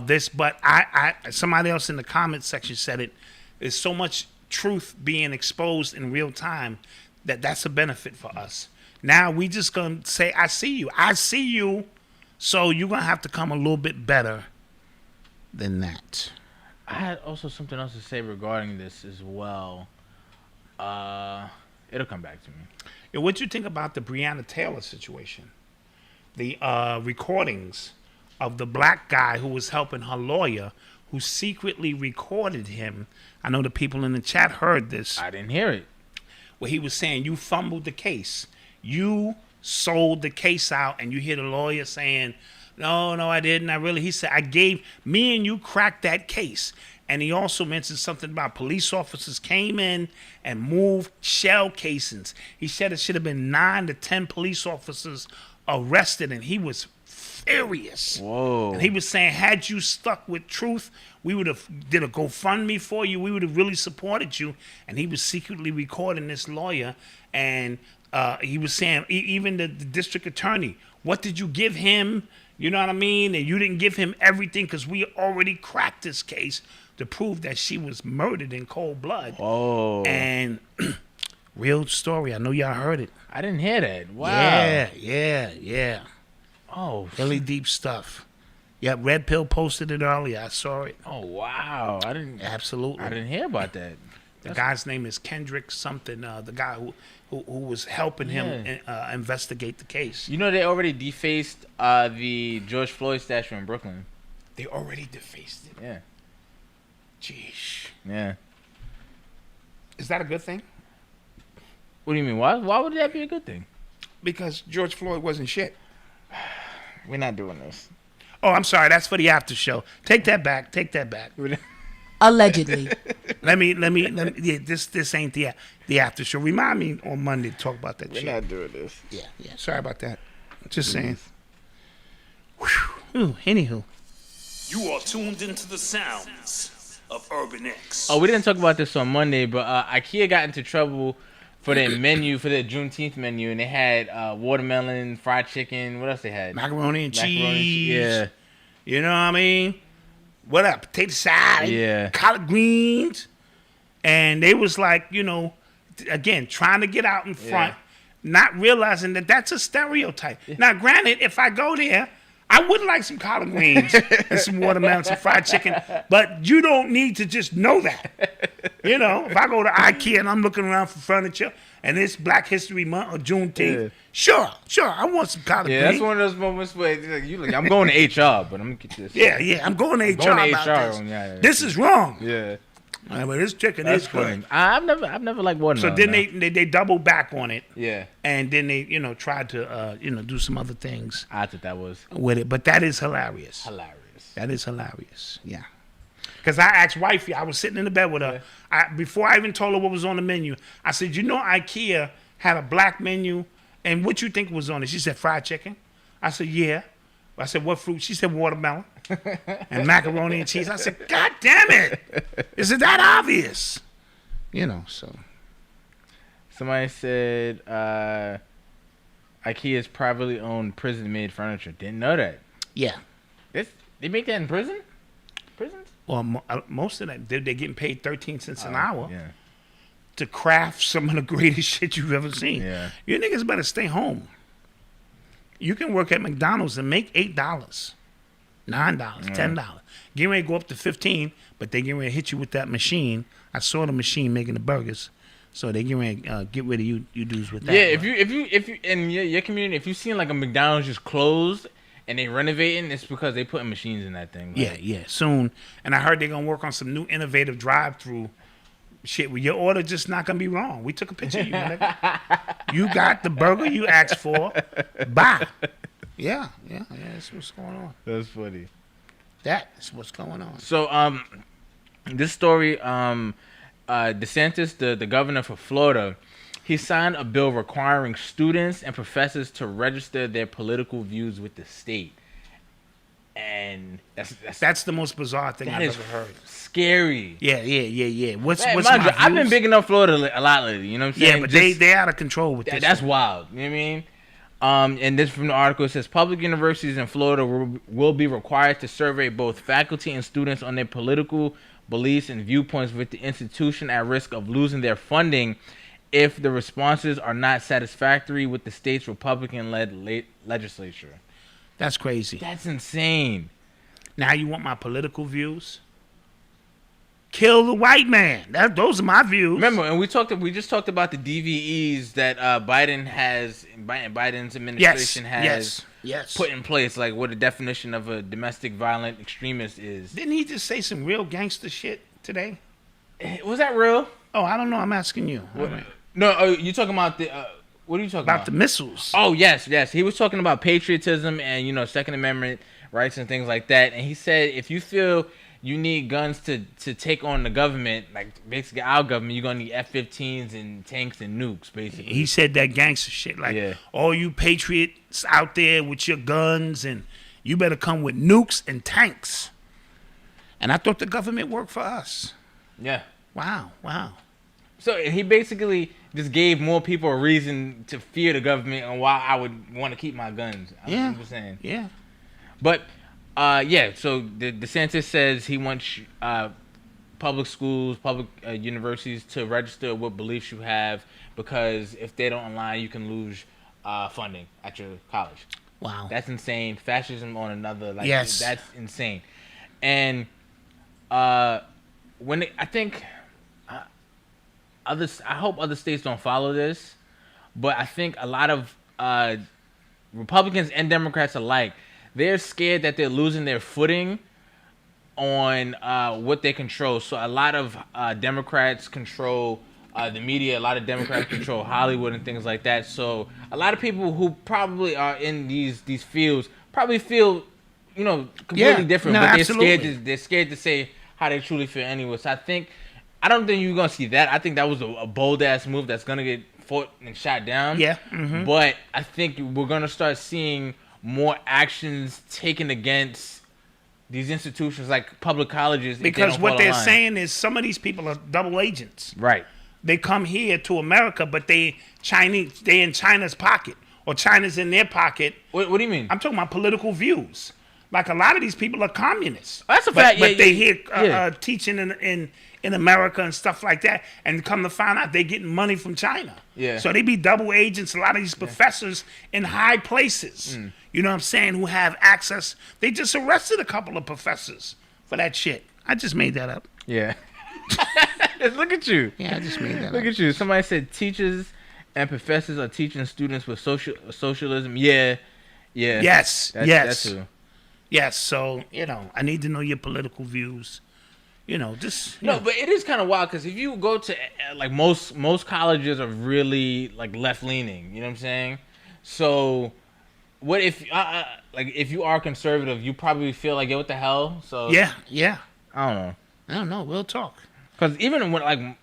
this. But I somebody else in the comments section said it. There's so much truth being exposed in real time that's a benefit for us. Now we just gonna say, I see you. So you're going to have to come a little bit better than that. I had also something else to say regarding this as well. It'll come back to me. Yeah, what do you think about the Breonna Taylor situation? The recordings of the black guy who was helping her lawyer, who secretly recorded him. I know the people in the chat heard this. I didn't hear it. Where he was saying, you fumbled the case. You sold the case out, and you hear the lawyer saying, no, I didn't. He said, me and you cracked that case. And he also mentioned something about police officers came in and moved shell casings. He said it should have been 9 to 10 police officers arrested, and he was furious. Whoa. And he was saying, had you stuck with truth, we would have did a GoFundMe for you. We would have really supported you. And he was secretly recording this lawyer, and he was saying, even the district attorney, what did you give him? You know what I mean? And you didn't give him everything because we already cracked this case to prove that she was murdered in cold blood. Oh. And real story. I know y'all heard it. I didn't hear that. Wow. Yeah. Oh. Really deep stuff. Yeah, Red Pill posted it earlier. I saw it. Oh, wow. Absolutely. I didn't hear about that. The guy's name is Kendrick something. The guy who was helping him investigate the case. You know, they already defaced the George Floyd statue in Brooklyn. They already defaced it. Yeah. Jeez. Yeah. Is that a good thing? What do you mean? Why would that be a good thing? Because George Floyd wasn't shit. We're not doing this. Oh, I'm sorry. That's for the after show. Take that back. Allegedly. Let me. Yeah, this ain't the after show. Remind me on Monday to talk about that. We're not doing this. Yeah. Sorry about that. Just saying. Ooh, anywho. You are tuned into the sounds of Urban X. Oh, we didn't talk about this on Monday, but IKEA got into trouble for their menu, for their Juneteenth menu, and they had watermelon, fried chicken. What else they had? Macaroni and cheese. Yeah. You know what I mean? What up? Potato salad. Yeah. Collard greens. And they was like, you know, again, trying to get out in front, not realizing that that's a stereotype. Now, granted, if I go there, I would like some collard greens and some watermelon, some fried chicken, but you don't need to just know that. You know, if I go to IKEA and I'm looking around for furniture and it's Black History Month or Juneteenth, sure, I want some collard greens. Yeah, that's one of those moments where I'm going to HR, but I'm going to get this. Yeah, I'm going to HR about this. This is wrong. Yeah. But this chicken That's is funny. good. I've never liked watermelon. So then they double back on it. Yeah. And then they tried to do some other things. I thought that was with it, but that is hilarious. That is hilarious. Yeah. Because I asked wifey, I was sitting in the bed with her. Before I even told her what was on the menu, I said, IKEA had a black menu, and what you think was on it? She said fried chicken. I said, yeah. I said, what fruit? She said watermelon and macaroni and cheese. I said, God damn it. Is it that obvious? So. Somebody said IKEA's privately owned prison-made furniture. Didn't know that. Yeah. They make that in prison? Prisons? Well, most of them, they're getting paid 13 cents an hour to craft some of the greatest shit you've ever seen. Yeah. You niggas better stay home. You can work at McDonald's and make $8, $9, $10. Getting ready to go up to 15, but they getting ready to hit you with that machine. I saw the machine making the burgers, so they getting ready to get rid of you dudes with that. Yeah, if you in your community, if you seen like a McDonald's just closed and they renovating, it's because they putting machines in that thing. Right? Yeah, soon. And I heard they're gonna work on some new innovative drive-through shit where your order just not gonna be wrong. We took a picture of you, nigga. You got the burger you asked for. Bye. Yeah, that's what's going on. That's funny. That is what's going on. So, this story, DeSantis, the governor for Florida, he signed a bill requiring students and professors to register their political views with the state. And that's the most bizarre thing I've ever heard. Scary. Yeah. What's I've been bigging up Florida a lot lately. You know what I'm saying? Yeah, but they out of control with this. That's wild. You know what I mean? And this from the article, it says public universities in Florida will be required to survey both faculty and students on their political beliefs and viewpoints, with the institution at risk of losing their funding if the responses are not satisfactory with the state's Republican-led legislature. That's crazy. That's insane. Now you want my political views? Kill the white man. Those are my views. Remember, and we just talked about the DVEs that Biden's administration has put in place, like what the definition of a domestic violent extremist is. Didn't he just say some real gangster shit today? Was that real? Oh, I don't know. I'm asking you. No, you talking about the... what are you talking about? About the missiles. Oh, yes. He was talking about patriotism and, Second Amendment rights and things like that. And he said if you feel you need guns to take on the government, like basically our government, you're going to need F-15s and tanks and nukes, basically. He said that gangster shit. Like, all you patriots out there with your guns, and you better come with nukes and tanks. And I thought the government worked for us. Yeah. Wow. So he basically just gave more people a reason to fear the government and why I would want to keep my guns. I'm just saying. Yeah. But, so the DeSantis says he wants public schools, public universities to register what beliefs you have, because if they don't align, you can lose funding at your college. Wow. That's insane. Fascism on another. Yes. That's insane. And when I think... I hope other states don't follow this, but I think a lot of Republicans and Democrats alike, they're scared that they're losing their footing on what they control. So a lot of Democrats control the media. A lot of Democrats control Hollywood and things like that. So a lot of people who probably are in these fields probably feel, completely different. But they're scared to say how they truly feel anyway. So I don't think you're going to see that. I think that was a bold-ass move that's going to get fought and shot down. Yeah. Mm-hmm. But I think we're going to start seeing more actions taken against these institutions like public colleges. Because what they're saying is some of these people are double agents. Right. They come here to America, but they in China's pocket, or China's in their pocket. What do you mean? I'm talking about political views. Like a lot of these people are communists. That's a fact. But they here teaching in America and stuff like that, and come to find out they're getting money from China. Yeah. So they be double agents. A lot of these professors in high places, you know what I'm saying, who have access. They just arrested a couple of professors for that shit. I just made that up. Yeah. Look at you. Yeah, I just made that up. Look at you. Somebody said teachers and professors are teaching students with socialism. Yeah. Yes. That's who. Yes. So, you know, I need to know your political views. You know, just but it is kind of wild because if you go to like most colleges are really like left leaning. You know what I'm saying? So, what if like if you are conservative, you probably feel like what the hell? So yeah. I don't know. We'll talk. Because even when I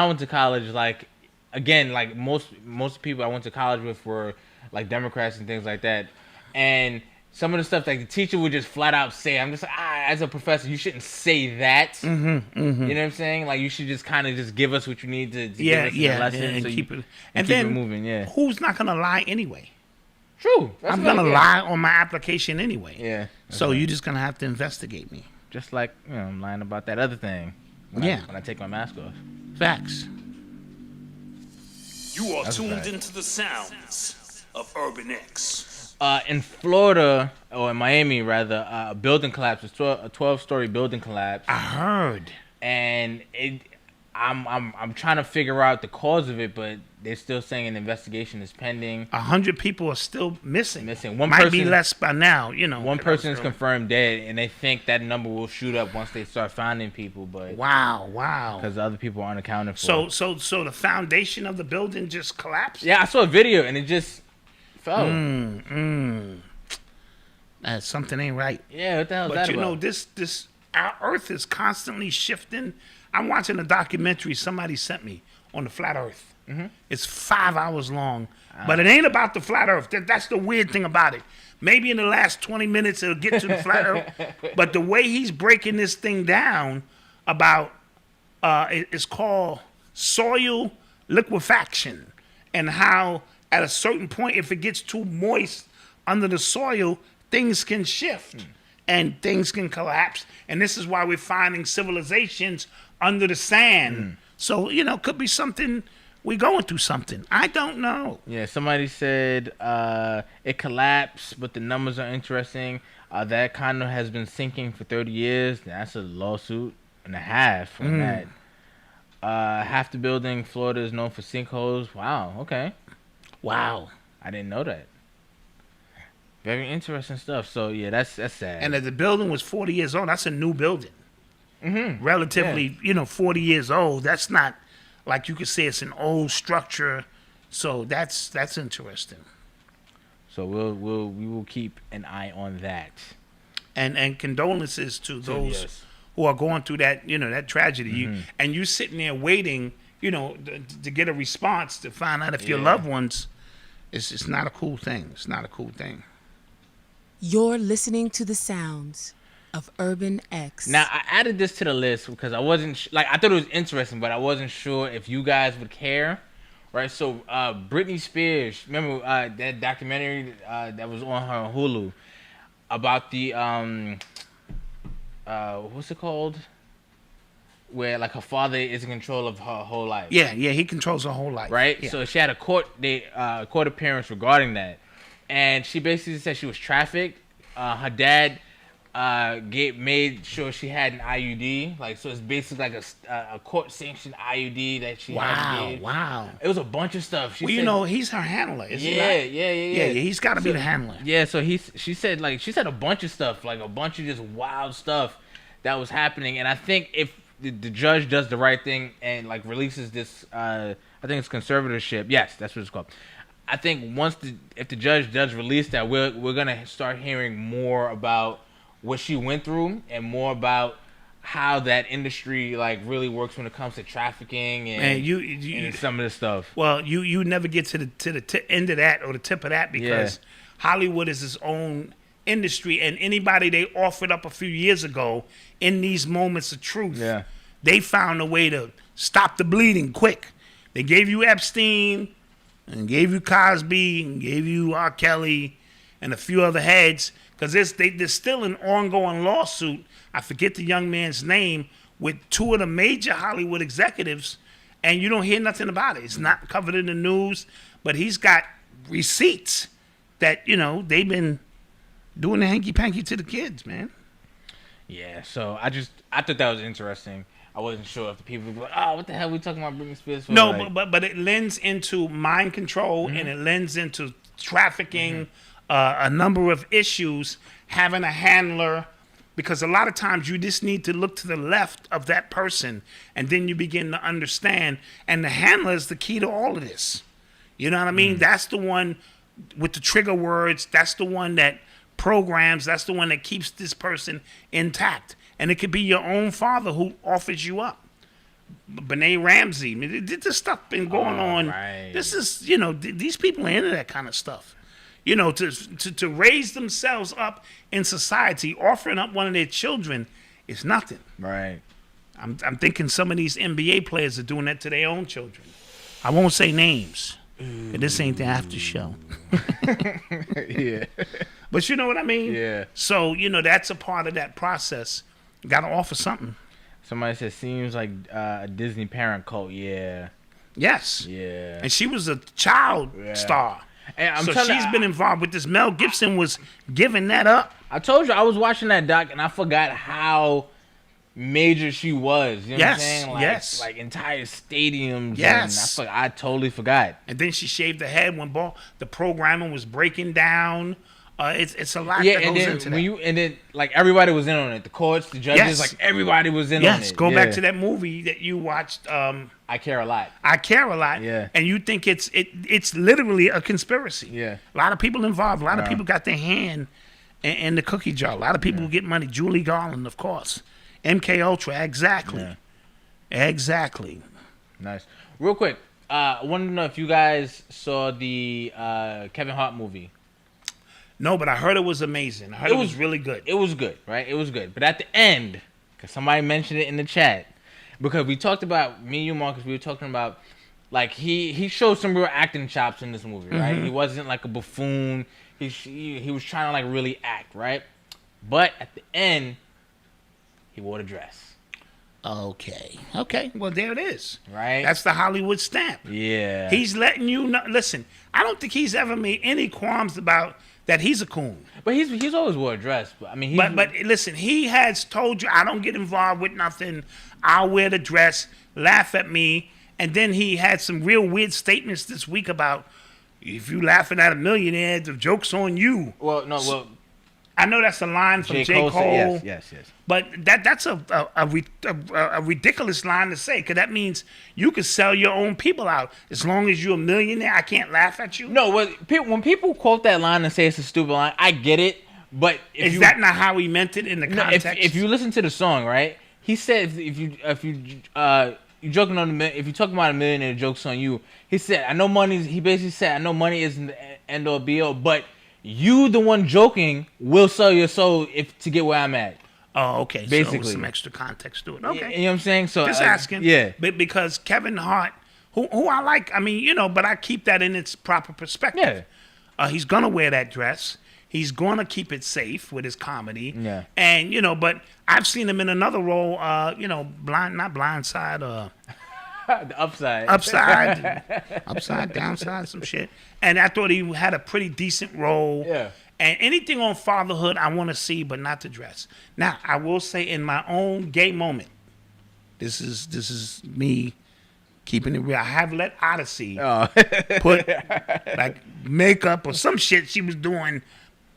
went to college, like again, like most people I went to college with were like Democrats and things like that, and some of the stuff like the teacher would just flat out say, I'm just like, as a professor, you shouldn't say that. You know what I'm saying? Like you should just kind of just give us what you need to give us the lesson and so keep it and keep then it moving. Yeah, who's not gonna lie anyway? True. I'm gonna lie on my application anyway. Yeah. So you're just gonna have to investigate me. Just like I'm lying about that other thing. When I take my mask off. Facts. You are tuned into the sounds of Urban X. In Florida, or in Miami rather, a building collapsed. A 12-story building collapsed. I heard. And I'm trying to figure out the cause of it, but they're still saying an investigation is pending. 100 people are still missing. One Might person be less by now, you know. One person is confirmed dead, and they think that number will shoot up once they start finding people. But wow, because the other people aren't accounted for. So the foundation of the building just collapsed. Yeah, I saw a video, and it just fell. Something ain't right. Yeah, what the hell is that But you about? know, this our Earth is constantly shifting. I'm watching a documentary somebody sent me on the flat Earth. It's 5 hours long, but it ain't about the flat Earth. That's the weird thing about it. Maybe in the last 20 minutes it'll get to the flat Earth, but the way he's breaking this thing down about it's called soil liquefaction, and how at a certain point, if it gets too moist under the soil, things can shift and things can collapse. And this is why we're finding civilizations under the sand. So, you know, could be something, we're going through something. I don't know. Yeah, somebody said it collapsed, but the numbers are interesting. That condo has been sinking for 30 years. That's a lawsuit and a half on that. Half the building, Florida, is known for sinkholes. Wow, okay. Wow. I didn't know that. Very interesting stuff. So, yeah, that's sad. And if the building was 40 years old, that's a new building. Relatively, 40 years old. That's not like you could say it's an old structure. So that's interesting. So we will keep an eye on that. And condolences to those who are going through that, that tragedy. And you sitting there waiting, to get a response to find out if your loved ones. It's not a cool thing. It's not a cool thing. You're listening to the sounds of Urban X. Now, I added this to the list because I wasn't I thought it was interesting, but I wasn't sure if you guys would care, right? So, Britney Spears, remember that documentary that was on her Hulu about the what's it called? Where like her father is in control of her whole life. Yeah, he controls her whole life. Right? Yeah. So she had a court appearance regarding that. And she basically said she was trafficked. Her dad made sure she had an IUD. Like, so it's basically like a court-sanctioned IUD that she had to get. Wow. It was a bunch of stuff. She said, he's her handler, isn't he? Yeah. He's got to be the handler. Yeah, so she said a bunch of stuff, like a bunch of just wild stuff that was happening. And I think if the judge does the right thing and like releases this, I think it's conservatorship. Yes, that's what it's called. I think if the judge does release that, we're gonna start hearing more about what she went through and more about how that industry like really works when it comes to trafficking and some of this stuff. Well, you never get to the end of that or the tip of that because Hollywood is its own industry, and anybody they offered up a few years ago in these moments of truth, they found a way to stop the bleeding quick. They gave you Epstein, and gave you Cosby, and gave you R. Kelly, and a few other heads, because there's still an ongoing lawsuit. I forget the young man's name, with 2 of the major Hollywood executives, and you don't hear nothing about it. It's not covered in the news, but he's got receipts that, they've been doing the hanky-panky to the kids, man. Yeah, so I thought that was interesting. I wasn't sure if the people would be like, oh, what the hell are we talking about Britney Spears for? No, like, but it lends into mind control, and it lends into trafficking, a number of issues, having a handler, because a lot of times you just need to look to the left of that person, and then you begin to understand, and the handler is the key to all of this. You know what I mean? That's the one with the trigger words. That's the one that programs. That's the one that keeps this person intact. And it could be your own father who offers you up. Benet Ramsey. I mean, this stuff been going on. Right. This is, these people are into that kind of stuff. To raise themselves up in society, offering up one of their children is nothing. Right. I'm thinking some of these NBA players are doing that to their own children. I won't say names. But this ain't the after show. Yeah. But you know what I mean? Yeah. So, that's a part of that process. Got to offer something. Somebody said, seems like a Disney parent cult. Yeah. Yes. Yeah. And she was a child star. And so she's been involved with this. Mel Gibson was giving that up. I told you, I was watching that doc, and I forgot how major she was. You know what I'm saying? Like entire stadiums. Yes. And I totally forgot. And then she shaved her head when the programming was breaking down. It's a lot that goes into that. And then like everybody was in on it. The courts, the judges, like everybody was in on it. Yes, go back to that movie that you watched. I Care a Lot. I Care a Lot. Yeah. And you think it's literally a conspiracy. Yeah. A lot of people involved. A lot of people got their hand in the cookie jar. A lot of people get money. Julie Garland, of course. MK Ultra. Exactly. Yeah. Exactly. Nice. Real quick, I wanted to know if you guys saw the Kevin Hart movie. No, but I heard it was amazing. I heard it was really good. It was good, right? It was good. But at the end, because somebody mentioned it in the chat, because we talked about, me and you, Marcus, we were talking about, like, he showed some real acting chops in this movie, right? He wasn't like a buffoon. He was trying to, like, really act, right? But at the end, he wore the dress. Okay. Well, there it is. Right? That's the Hollywood stamp. Yeah. He's letting you know. Listen, I don't think he's ever made any qualms about that he's a coon. But he's always wore a dress. But I mean, but listen, he has told you, I don't get involved with nothing. I'll wear the dress. Laugh at me. And then he had some real weird statements this week about, if you laughing at a millionaire, the joke's on you. Well, I know that's a line from J. Cole. Yes. But that's a ridiculous line to say, because that means you can sell your own people out. As long as you're a millionaire, I can't laugh at you. No, when people quote that line and say it's a stupid line, I get it. But is that not how he meant it in the context? If you listen to the song, right? He said if you joking on if you talking about a millionaire, jokes on you. He said, I know money. He basically said, I know money isn't the end or be all, but you, the one joking, will sell your soul to get where I'm at. Oh, okay. Basically, so some extra context to it. Okay, you know what I'm saying? So just asking. Yeah, but because Kevin Hart, who I like, I mean, but I keep that in its proper perspective. Yeah. He's gonna wear that dress. He's gonna keep it safe with his comedy. Yeah. And but I've seen him in another role. Blindside. The upside, downside, some shit. And I thought he had a pretty decent role. Yeah. And anything on fatherhood, I want to see, but not the dress. Now, I will say, in my own gay moment, this is me keeping it real. I have let Odyssey put like makeup or some shit she was doing,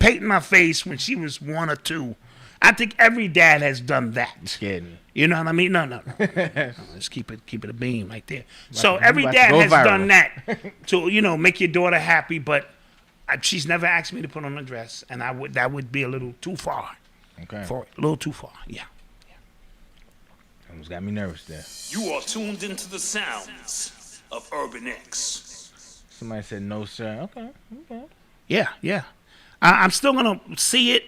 painting my face when she was 1 or 2. I think every dad has done that. You scared me. You know what I mean? No. Let's keep it a beam right there. So every dad has done that to make your daughter happy, but she's never asked me to put on a dress, and that would be a little too far. Okay. For it. A little too far. Yeah. Almost got me nervous there. You are tuned into the sounds of Urban X. Somebody said no, sir. Okay. Yeah. I'm still gonna see it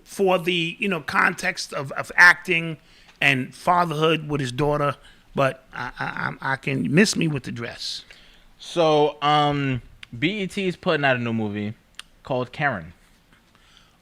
for the context of acting and fatherhood with his daughter, but I can miss me with the dress. So BET is putting out a new movie called Karen.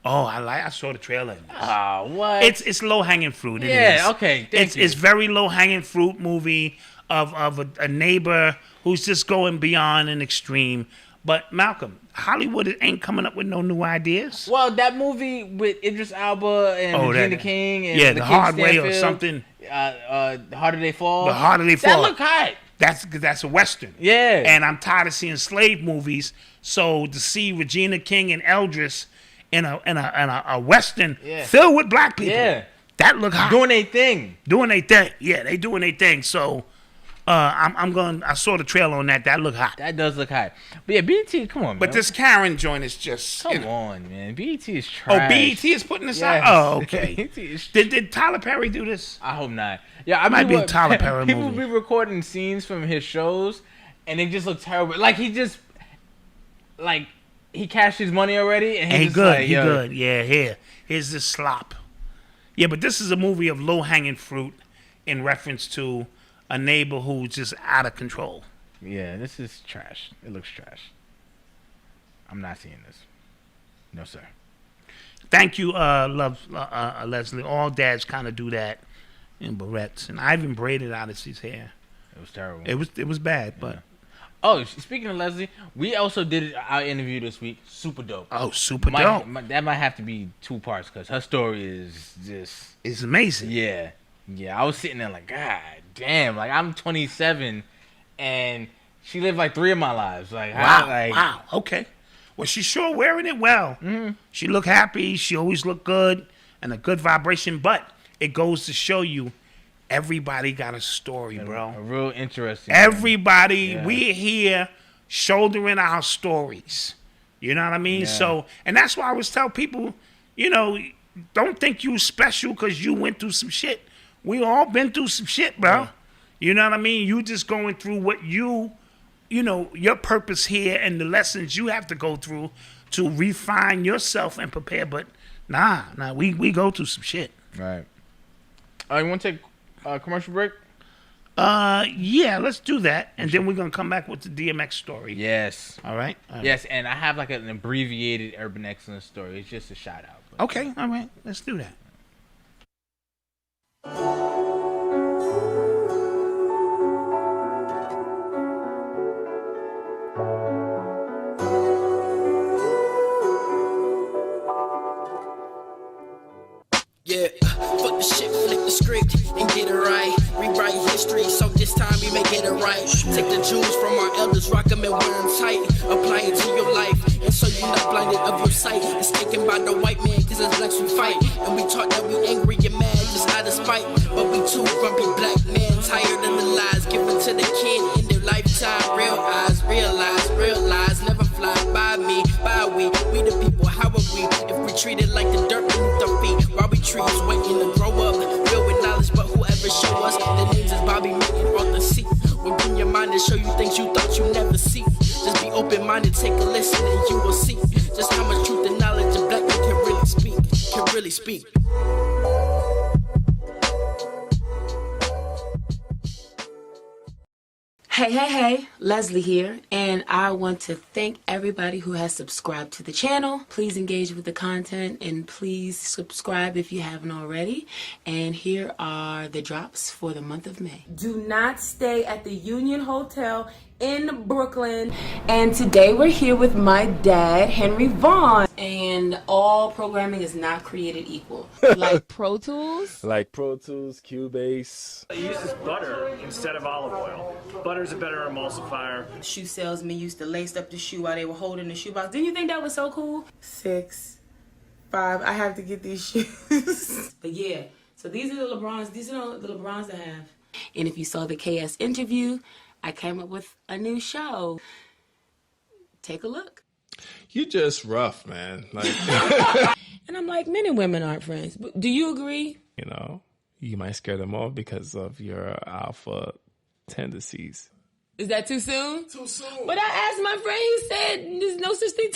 Oh, I saw the trailer. What? It's low hanging fruit. Okay. It's very low hanging fruit movie of a neighbor who's just going beyond an extreme. But Malcolm, Hollywood ain't coming up with no new ideas. Well, that movie with Idris Elba and Regina King and The Hard Way or something. The Harder They Fall. The Harder They Fall. That look hot. That's a Western. Yeah. And I'm tired of seeing slave movies. So to see Regina King and Eldris in a Western filled with black people, that look hot. Doing their thing. Yeah, they doing their thing. So I saw the trailer on that. That look hot. That does look hot. But yeah, BET, come on, man. But this Karen joint is just come on, man. BET is trash. Oh, BET is putting this out. Oh, okay. Did Tyler Perry do this? I hope not. Yeah, I might be a Tyler Perry people movie. People be recording scenes from his shows, and they just look terrible. Like he cashed his money already, and he's good. Like, he good. Yeah, here's this slop. Yeah, but this is a movie of low hanging fruit in reference to a neighbor who's just out of control. Yeah, this is trash. It looks trash. I'm not seeing this. No, sir. Thank you, Leslie. All dads kind of do that in barrettes, and I even braided out of his hair. It was terrible. It was bad, but. Oh, speaking of Leslie, we also did our interview this week. Super dope. Oh, super dope. That might have to be 2 parts because her story is just... It's amazing. Yeah. I was sitting there like, God damn. Like, I'm 27, and she lived like 3 of my lives. Like, wow. Okay. Well, she's sure wearing it well. Mm-hmm. She look happy. She always look good and a good vibration. But it goes to show you, everybody got a story, bro. A real interesting. Everybody, we're here shouldering our stories. You know what I mean? Yeah. So, and that's why I always tell people, don't think you special because you went through some shit. We all been through some shit, bro. Yeah. You know what I mean? You just going through what your purpose here and the lessons you have to go through to refine yourself and prepare. But nah, we go through some shit. Right. You want to take a commercial break? Yeah, let's do that. And then we're going to come back with the DMX story. Yes. All right. Yes, and I have like an abbreviated Urban Excellence story. It's just a shout out. Okay, all right. Let's do that. Yeah, fuck the shit, flip the script and get it right. Rewrite history, so this time we may get it right. Take the jewels from our elders, rock them and wear them tight. Apply it to your life, and so you're not blinded of your sight. It's taken by the white man, cause it's blacks we fight. And we taught that we angry and mad, just out of spite. But we too grumpy black men, tired of the lies given to the kid in their lifetime. Real eyes, realize, never fly by me, by we the people, how are we? If we treated like the dirt beneath our feet, while we trees waiting to grow up, filled with knowledge, but whoever show us, the names is Bobby, Mick, and Arthur C. We'll bring your mind and show you things you thought you never see. Just be open-minded, take a listen, and you will see just how much truth and knowledge a black man can really speak. Hey, Leslie here, and I want to thank everybody who has subscribed to the channel. Please engage with the content, and please subscribe if you haven't already. And here are the drops for the month of May. Do not stay at the Union Hotel in Brooklyn. And today we're here with my dad, Henry Vaughn. And all programming is not created equal. Like Pro Tools? Like Pro Tools, Cubase. I use this butter instead of olive oil. Butter's a better emulsifier. Shoe salesmen used to lace up the shoe while they were holding the shoebox. Didn't you think that was so cool? 6, 5, I have to get these shoes. But yeah, so these are the LeBrons. These are the LeBrons I have. And if you saw the KS interview, I came up with a new show. Take a look. You just rough, man. Like, and I'm like, men and women aren't friends. But do you agree? You might scare them off because of your alpha tendencies. Is that too soon? Too soon. But I asked my friend, he said there's no such thing.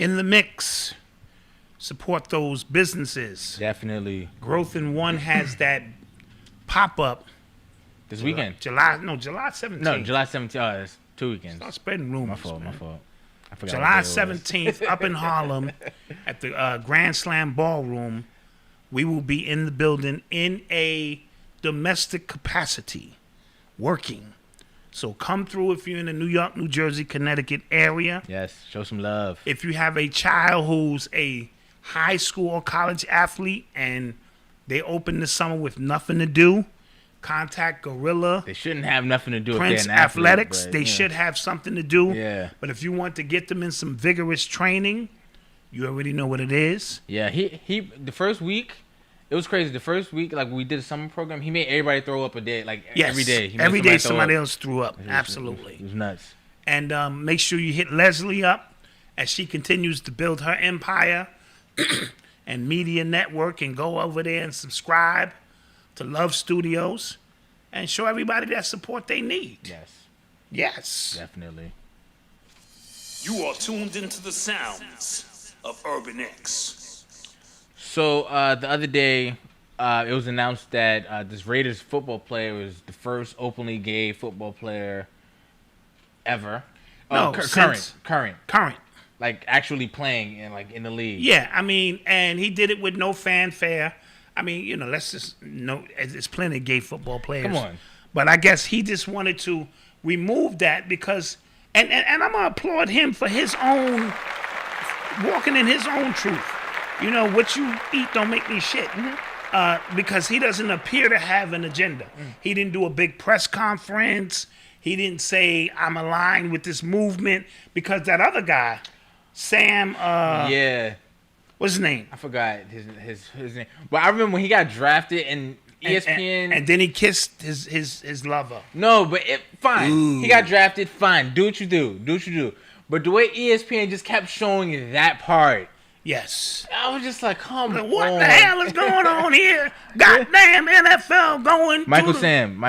in the mix. Support those businesses. Definitely. Growth in One has that pop-up. This weekend. July 17th. No, July 17th. Oh, it's 2 weekends. Start spreading rumors. My fault. I forgot July what day it was. 17th up in Harlem at the Grand Slam Ballroom. We will be in the building in a domestic capacity, working. So come through if you're in the New York, New Jersey, Connecticut area. Yes, show some love. If you have a child who's a high school or college athlete and they open this summer with nothing to do, contact Gorilla. They shouldn't have nothing to do Prince if they're an athlete, Athletics. but, They should have something to do. Yeah. But if you want to get them in some vigorous training, you already know what it is. Yeah, he the first week, it was crazy. The first week, like we did a summer program, he made everybody throw up a day, like Yes. every day. He made Every day throw somebody up. else threw up. It was- Absolutely. It was nuts. And make sure you hit Leslie up as she continues to build her empire and media network, and go over there and subscribe to Love Studios and show everybody that support they need. Yes. Yes. Definitely. You are tuned into the sounds of Urban X. So the other day, it was announced that this Raiders football player was the first openly gay football player ever. No, current. Like actually playing in the league. Yeah, I mean, and he did it with no fanfare. I mean, you know, let's just know there's plenty of gay football players. Come on. But I guess he just wanted to remove that because, and I'm gonna applaud him for his own walking in his own truth. You know, what you eat don't make me shit. Because he doesn't appear to have an agenda. He didn't do a big press conference. He didn't say, I'm aligned with this movement. Because that other guy, Sam, yeah. What's his name? I forgot his name. But I remember when he got drafted and ESPN. And then he kissed his lover. No, but fine. Ooh. He got drafted, fine. Do what you do. But the way ESPN just kept showing that part. Yes. I was just like, come on. What the hell is going on here? Goddamn NFL going Michael to Sam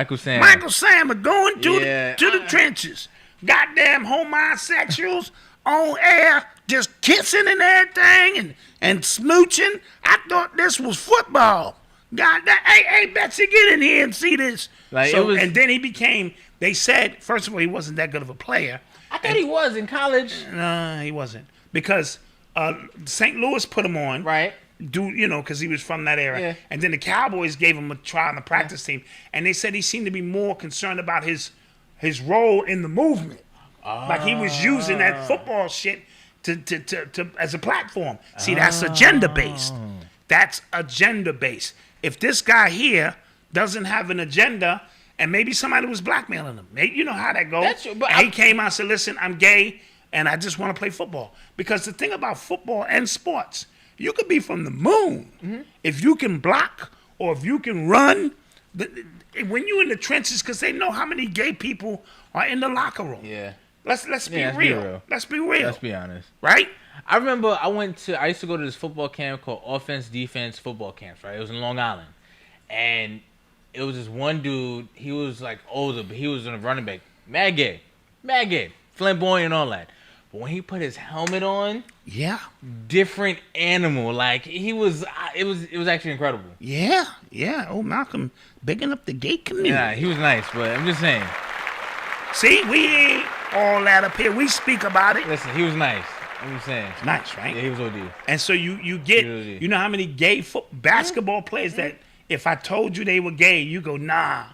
are going to the trenches. Goddamn homosexuals on air just kissing and everything and smooching. I thought this was football. Goddamn, hey Betsy, get in here and see this. And then he became, they said, first of all, he wasn't that good of a player. I thought he was in college. No, he wasn't. Because St. Louis put him on. Right. Because he was from that era. Yeah. And then the Cowboys gave him a try on the practice team. And they said he seemed to be more concerned about his role in the movement. Like he was using that football shit to as a platform. See, that's agenda-based. That's agenda-based. If this guy here doesn't have an agenda, and maybe somebody was blackmailing him. Maybe, you know how that goes. That's true, but he came out and said, listen, I'm gay, and I just want to play football. Because the thing about football and sports, you could be from the moon. Mm-hmm. If you can block or if you can run, when you're in the trenches, because they know how many gay people are in the locker room. Yeah. Let's be real. Let's be real. Let's be honest. Right? I remember I used to go to this football camp called Offense, Defense Football Camps, right? It was in Long Island. And it was this one dude, he was like older, but he was a running back. Mad gay. Flamboyant and all that. But when he put his helmet on, different animal. Like it was actually incredible. Yeah. Oh, Malcolm, bigging up the gay community. Yeah, he was nice, but I'm just saying. See, we ain't all that up here. We speak about it. Listen, he was nice. I'm just saying. Nice, right? Yeah, he was OD. And so you get, you know how many gay basketball players that if I told you they were gay, you go, nah,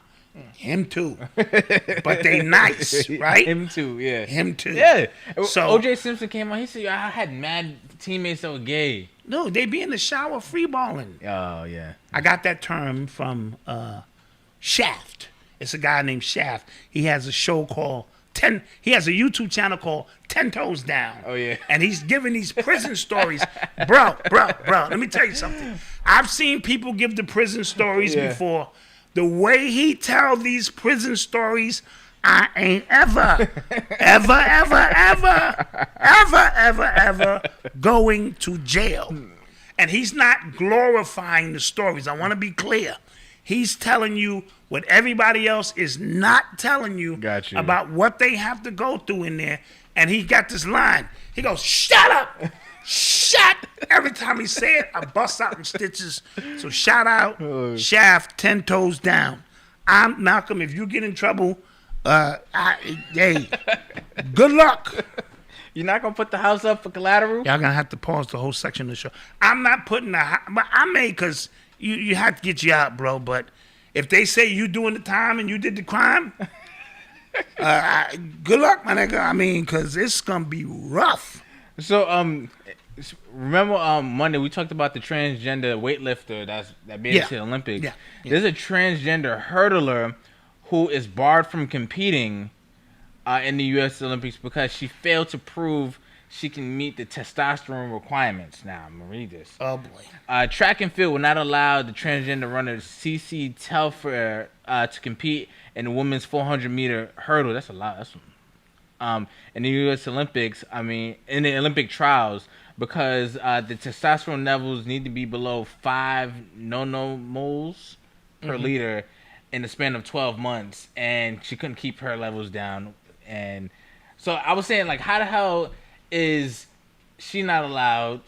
him too. But they nice, right? Him too, yeah. Him too. Yeah. So O.J. Simpson came on. He said, I had mad teammates that were gay. No, they be in the shower free balling. Oh, yeah. I got that term from Shaft. It's a guy named Shaft. He has a show called he has a YouTube channel called 10 Toes Down. Oh, yeah. And he's giving these prison stories. Bro, let me tell you something. I've seen people give the prison stories before. The way he tell these prison stories, I ain't ever going to jail. And he's not glorifying the stories. I want to be clear. He's telling you what everybody else is not telling you about what they have to go through in there. And he got this line. He goes, shut up. Every time he say it, I bust out in stitches. So shout out, Shaft, 10 toes down. I'm Malcolm. If you get in trouble, hey, good luck. You're not gonna put the house up for collateral? Y'all gonna have to pause the whole section of the show. I'm not putting but I may, because you have to get you out, bro. But if they say you doing the time and you did the crime, good luck, my nigga. I mean, because it's gonna be rough. So remember Monday we talked about the transgender weightlifter that made it to the Olympics. Yeah. There's a transgender hurdler who is barred from competing in the U.S. Olympics because she failed to prove she can meet the testosterone requirements. Now, I'm going to read this. Oh, boy. Track and field will not allow the transgender runner CC Telfair to compete in the women's 400-meter hurdle. That's a lot. That's in the U.S. Olympics, in the Olympic trials, because the testosterone levels need to be below 5 nanomoles per liter in the span of 12 months, and she couldn't keep her levels down. And so I was saying, like, how the hell is she not allowed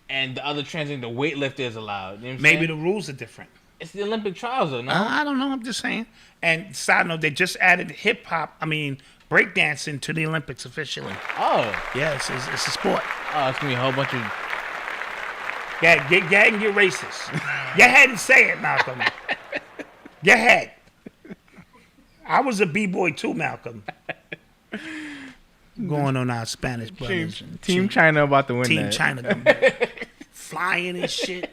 and the other transgender weightlifter is allowed? You know Maybe the rules are different. It's the Olympic trials, though, no? I don't know. I'm just saying. And side note, they just added breakdancing to the Olympics officially. Oh. Yeah, it's a sport. Oh, it's going to be a whole bunch of... Yeah, get and get racist. Go ahead and say it, Malcolm. Go ahead. I was a B-boy too, Malcolm. Going on our Spanish brothers. Team China about to win Team that. China. Flying and shit.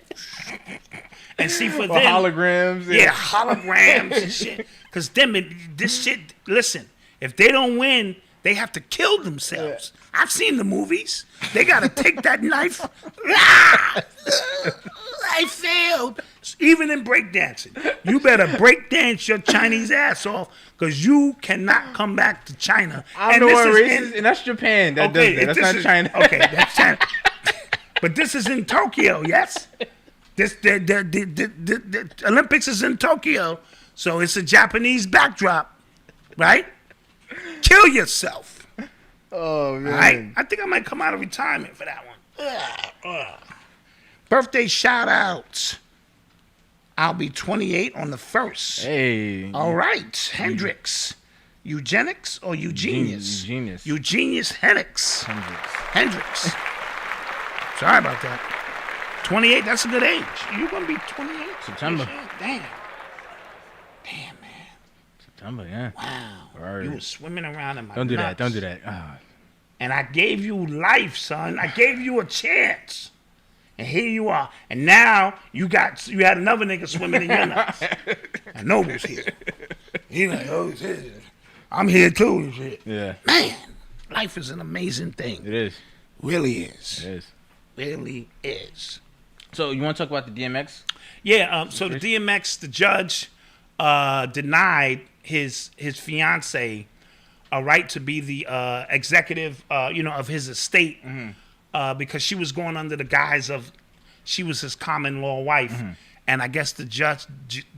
And see, for them... holograms. Yeah, holograms and shit. Because this shit... Listen, if they don't win, they have to kill themselves. I've seen the movies. They got to take that knife. I failed. Even in breakdancing. You better breakdance your Chinese ass off, because you cannot come back to China. I'm the one racist, and that's Japan that does that. That's not China. Okay, that's China. But this is in Tokyo, yes? The Olympics is in Tokyo, so it's a Japanese backdrop, right? Kill yourself. Oh, man. Right? I think I might come out of retirement for that one. Birthday shout-outs. I'll be 28 on the 1st. Hey. All right. Hendrix. Eugenics or Eugenius? Eugenius. Eugenius Hendrix. Hendrix. Sorry about that. 28, that's a good age. You're going to be 28? September. Damn, man. September, yeah. Wow. Right. You were swimming around in my Don't do nuts. that. Don't do that. Oh. And I gave you life, son. I gave you a chance. And here you are. And now you had another nigga swimming in your nuts. And Noble's here. He's like, oh, shit. I'm here too and shit. Yeah. Man, life is an amazing thing. It is. Really is. It is. Really is. So you want to talk about the DMX? Yeah, so the DMX, the judge denied his fiance a right to be the executive, of his estate, because she was going under the guise of she was his common law wife, and I guess the judge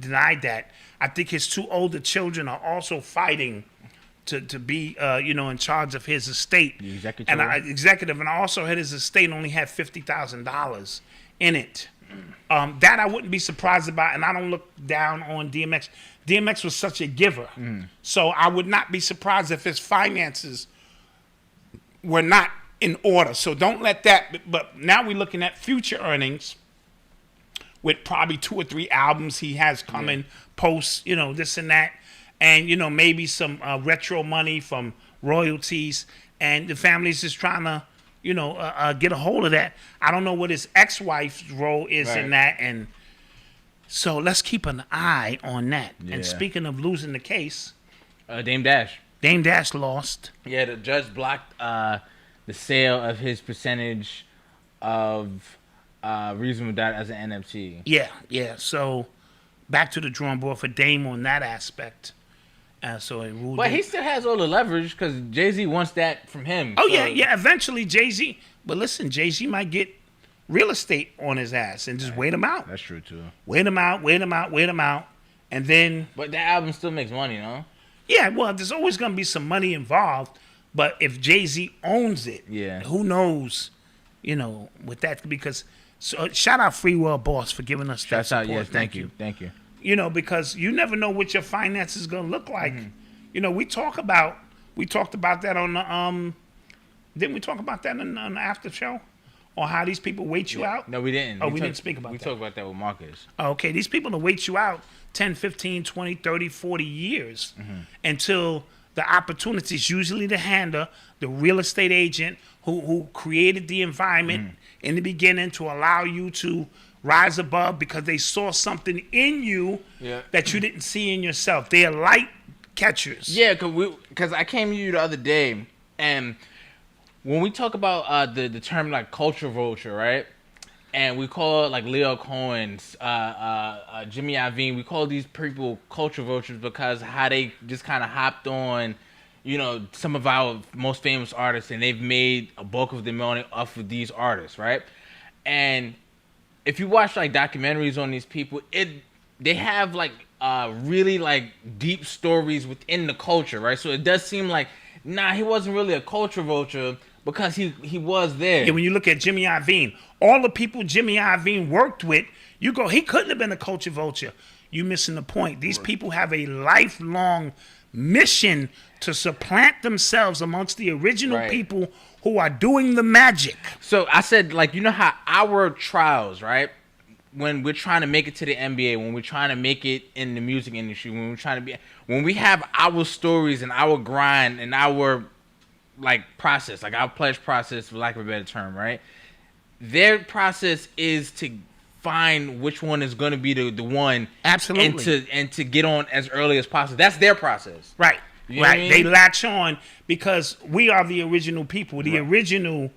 denied that. I think his 2 older children are also fighting to be in charge of his estate, the executive. And I also had his estate only had $50,000 in it. That I wouldn't be surprised about, and I don't look down on DMX. DMX was such a giver, so I would not be surprised if his finances were not in order. So don't let that. But now we're looking at future earnings with probably 2 or 3 albums he has coming, posts, this and that, and maybe some retro money from royalties, and the family's just trying to get a hold of that. I don't know what his ex-wife's role is in that, and so let's keep an eye on that. Yeah. And speaking of losing the case, Dame Dash lost. Yeah, the judge blocked the sale of his percentage of Reasonable Doubt as an NFT. Yeah. So back to the drawing board for Dame on that aspect. So it ruled. But he still has all the leverage because Jay-Z wants that from him. Oh, so. Yeah. Eventually, Jay-Z. But listen, Jay-Z might get real estate on his ass and just wait him out. That's true, too. Wait him out. And then. But that album still makes money, no? Yeah, well, there's always going to be some money involved. But if Jay-Z owns it, who knows with that, because shout out Free World Boss for giving us that support. Yes, thank you. Because you never know what your finances is gonna look like. We talked about that on the didn't we talk about that on the after show? Or how these people wait you out? No, we didn't. Oh, we didn't speak about that. We talked about that with Marcus. Okay, these people will wait you out 10, 15, 20, 30, 40 years until the opportunities, usually the handler, the real estate agent who created the environment in the beginning to allow you to rise above because they saw something in you that you didn't see in yourself. They are light catchers. Yeah, because I came to you the other day, and when we talk about the term like culture vulture, right? And we call it like Leo Cohen's, Jimmy Iovine, we call these people culture vultures because how they just kind of hopped on, some of our most famous artists, and they've made a bulk of their money off of these artists, right? And if you watch like documentaries on these people, they have like really like deep stories within the culture, right? So it does seem like, he wasn't really a culture vulture, because he was there. Yeah, when you look at Jimmy Iovine, all the people Jimmy Iovine worked with, he couldn't have been a culture vulture. You missing the point. These people have a lifelong mission to supplant themselves amongst the original people who are doing the magic. So I said, like, how our trials, right? When we're trying to make it to the NBA, when we're trying to make it in the music industry, when we have our stories and our grind and our process, like our pledge process, for lack of a better term, right? Their process is to find which one is going to be the one, absolutely, and to get on as early as possible. That's their process, right? You know what I mean? They latch on because we are the original people, the original,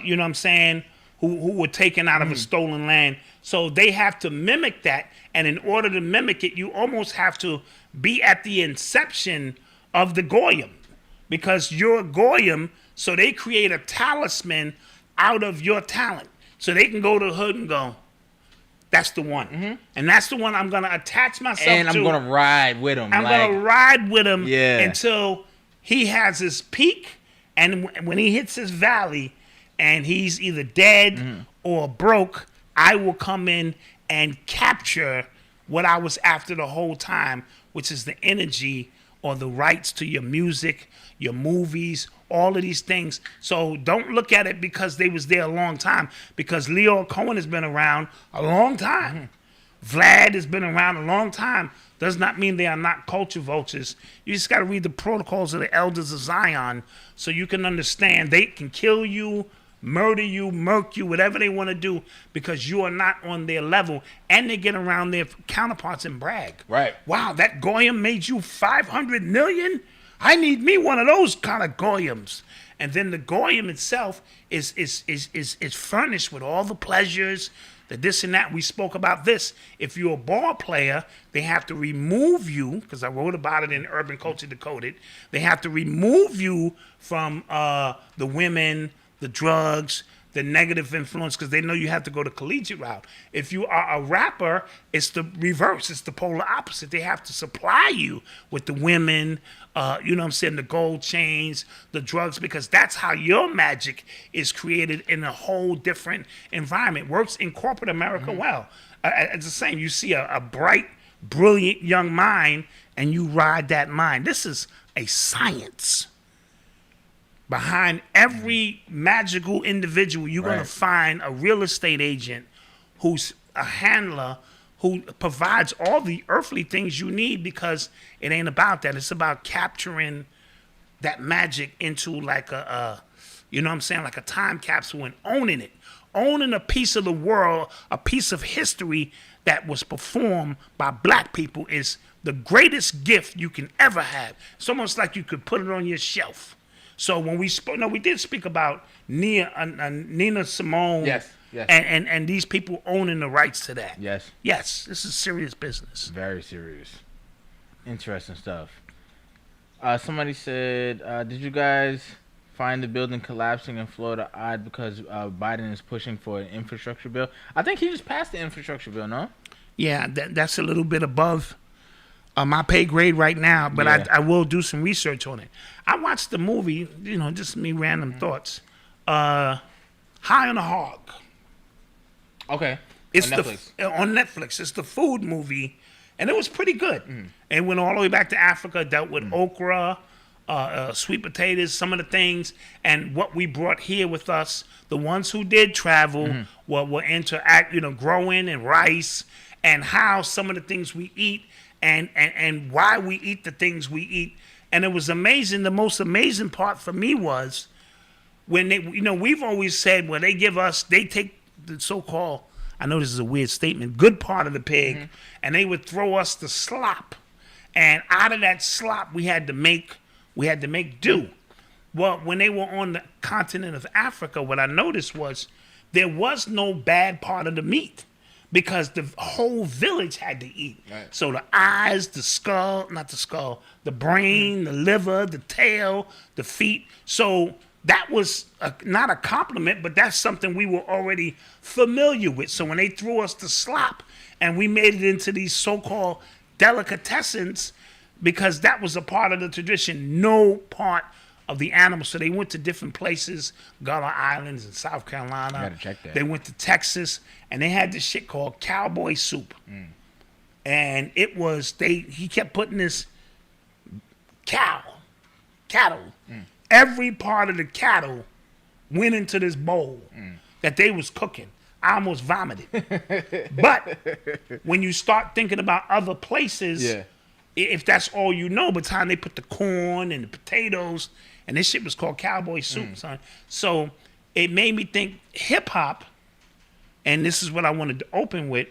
you know what I'm saying, who were taken out of a stolen land. So they have to mimic that, and in order to mimic it, you almost have to be at the inception of the Goyim. Because you're Goyim, so they create a talisman out of your talent. So they can go to the hood and go, that's the one. And that's the one I'm going to attach myself to. And I'm going to ride with him. I'm going to ride with him Yeah. until he has his peak. And when he hits his valley and he's either dead or broke, I will come in and capture what I was after the whole time, which is the energy or the rights to your music, your movies, all of these things. So don't look at it because they was there a long time, because Leo Cohen has been around a long time. Vlad has been around a long time. Does not mean they are not culture vultures. You just got to read the protocols of the elders of Zion so you can understand they can kill you, murder you, murk you, whatever they want to do, because you are not on their level, and they get around their counterparts and brag. Right. Wow, that Goyim made you $500 million? I need me one of those kind of Goyims. And then the Goyim itself is furnished with all the pleasures, the this and that. We spoke about this. If you're a ball player, they have to remove you, because I wrote about it in Urban Culture Decoded. They have to remove you from the women, the drugs, the negative influence, because they know you have to go the collegiate route. If you are a rapper, it's the reverse. It's the polar opposite. They have to supply you with the women, you know what I'm saying, the gold chains, the drugs, because that's how your magic is created in a whole different environment. Works in corporate America well. It's the same. You see a bright, brilliant young mind, and you ride that mind. This is a science. Behind every magical individual, you're going to find a real estate agent who's a handler who provides all the earthly things you need, because it ain't about that. It's about capturing that magic into like a you know what I'm saying, like a time capsule, and owning it. Owning a piece of the world, a piece of history that was performed by black people is the greatest gift you can ever have. It's almost like you could put it on your shelf. So when we spoke, we did speak about Nina Simone, yes. And these people owning the rights to that. Yes, this is serious business. Very serious, interesting stuff. Somebody said, "Did you guys find the building collapsing in Florida odd because Biden is pushing for an infrastructure bill?" I think he just passed the infrastructure bill, no? Yeah, that's a little bit above my pay grade right now, but I will do some research on it. I watched the movie, just me random thoughts. High on the Hog. Okay. It's On Netflix. on Netflix. It's the food movie, and it was pretty good. It went all the way back to Africa. Dealt with okra, sweet potatoes, some of the things, and what we brought here with us. The ones who did travel were interact, growing and rice, and how some of the things we eat, and why we eat the things we eat. And it was amazing. The most amazing part for me was when they, we've always said when they take the so-called, I know this is a weird statement, good part of the pig, and they would throw us the slop. And out of that slop, we had to make do. Well, when they were on the continent of Africa, what I noticed was there was no bad part of the meat because the whole village had to eat. Right. So the eyes, the brain, the liver, the tail, the feet. So that was not a compliment, but that's something we were already familiar with. So when they threw us the slop and we made it into these so-called delicatessens, because that was a part of the tradition, no part of the animal. So they went to different places, Gullah Islands in South Carolina. I gotta check that. They went to Texas, and they had this shit called cowboy soup. And it was, he kept putting this cattle. Every part of the cattle went into this bowl that they was cooking. I almost vomited. But when you start thinking about other places, if that's all you know, by the time they put the corn and the potatoes, and this shit was called cowboy soup, son. So it made me think hip hop, and this is what I wanted to open with,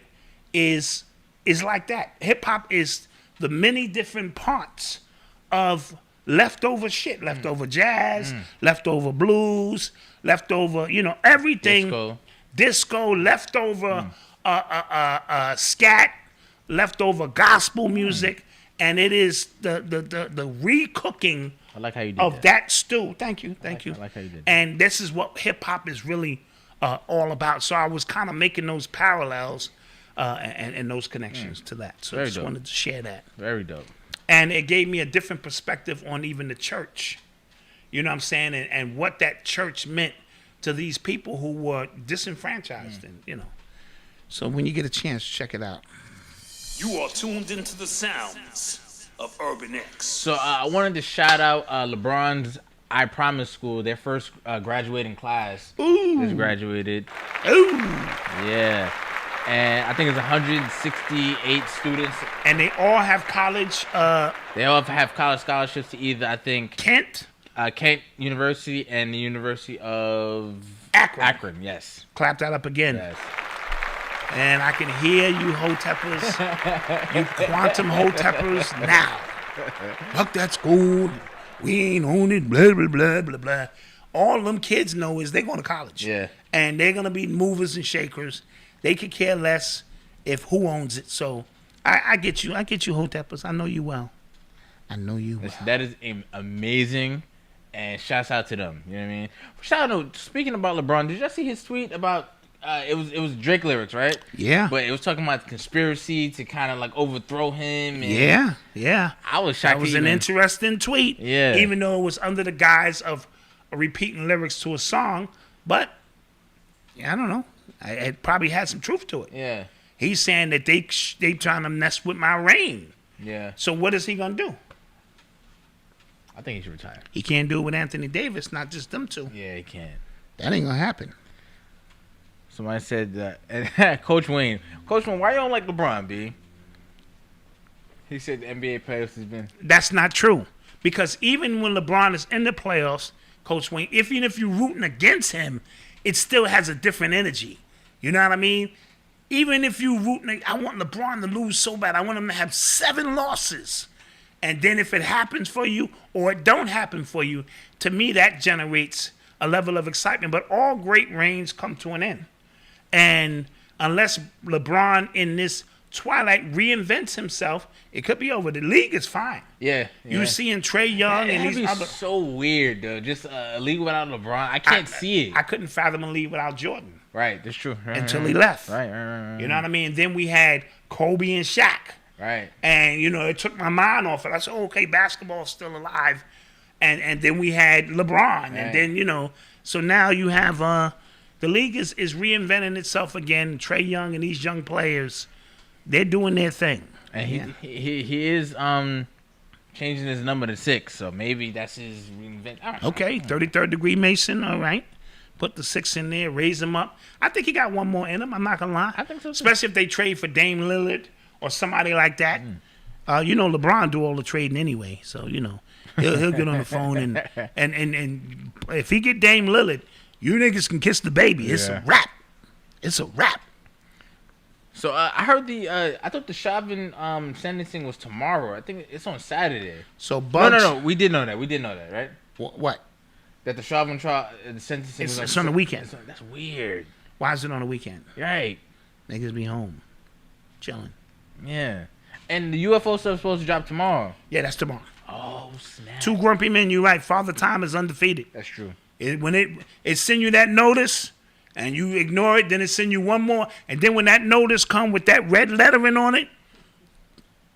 is like that. Hip hop is the many different parts of leftover shit, leftover jazz, leftover blues, leftover, everything. Disco, leftover scat, leftover gospel music, and it is the recooking I like how you did of that stew. Thank you. I like how you did that. And this is what hip hop is really all about. So I was kind of making those parallels and those connections to that. So I just wanted to share that. Very dope. And it gave me a different perspective on even the church. You know what I'm saying? And what that church meant to these people who were disenfranchised. And, So when you get a chance, check it out. You are tuned into the sounds of Urban X. So I wanted to shout out LeBron's I Promise School. Their first graduating class just graduated. Ooh. Yeah. And I think it's 168 students. And they all have college. They all have college scholarships to either, I think, Kent University and the University of Akron. Yes. Clap that up again. Yes. And I can hear you hoteppers, you quantum hoteppers now. Fuck that school. We ain't on it, blah, blah, blah, blah, blah. All them kids know is they're going to college. Yeah. And they're going to be movers and shakers. They could care less if who owns it. So I get you. I get you, hoteppers. I know you well. That is amazing. And shouts out to them. You know what I mean? Shout out. Speaking about LeBron, did y'all see his tweet about it was Drake lyrics, right? Yeah. But it was talking about the conspiracy to kind of like overthrow him. And yeah. I was shocked. That was an interesting tweet. Yeah. Even though it was under the guise of repeating lyrics to a song, but I don't know. It probably had some truth to it. Yeah. He's saying that they trying to mess with my reign. Yeah. So what is he gonna do? I think he should retire. He can't do it with Anthony Davis, not just them two. Yeah, he can't. That ain't gonna happen. Somebody said that. Coach Wayne, why you don't like LeBron, B? He said the NBA playoffs has been. That's not true. Because even when LeBron is in the playoffs, Coach Wayne, even if you're rooting against him, it still has a different energy. You know what I mean? Even if you rooting, I want LeBron to lose so bad. I want him to have 7 losses. And then if it happens for you or it don't happen for you, to me that generates a level of excitement. But all great reigns come to an end. And unless LeBron in this twilight reinvents himself, it could be over. The league is fine. Yeah. You seeing Trae Young and these other. So weird, though. Just a league without LeBron. I can't see it. I couldn't fathom a league without Jordan. Right, that's true. Until he left. Right. You know what I mean? Then we had Kobe and Shaq. Right. And, it took my mind off it. I said, okay, basketball's still alive. And then we had LeBron. Right. And then, so now you have, The league is reinventing itself again. Trae Young and these young players, they're doing their thing. And he is changing his number to 6, so maybe that's his reinvent. Okay, 33rd degree Mason. All right, put the 6 in there, raise him up. I think he got one more in him. I'm not gonna lie. I think so too. Especially if they trade for Dame Lillard or somebody like that. You know, LeBron do all the trading anyway, so you know he'll get on the phone and if he get Dame Lillard, you niggas can kiss the baby. It's a wrap. It's a wrap. So I heard I thought the Chauvin sentencing was tomorrow. I think it's on Saturday. So Bugs, no, we did know that. We did know that, right? What? That the Chauvin trial, the sentencing It's on the weekend. That's weird. Why is it on the weekend? Right. Niggas be home, chilling. Yeah. And the UFO stuff is supposed to drop tomorrow. Yeah, that's tomorrow. Oh snap! 2 grumpy men. You're right. Father Time is undefeated. That's true. When it send you that notice and you ignore it, then it send you one more, and then when that notice come with that red lettering on it,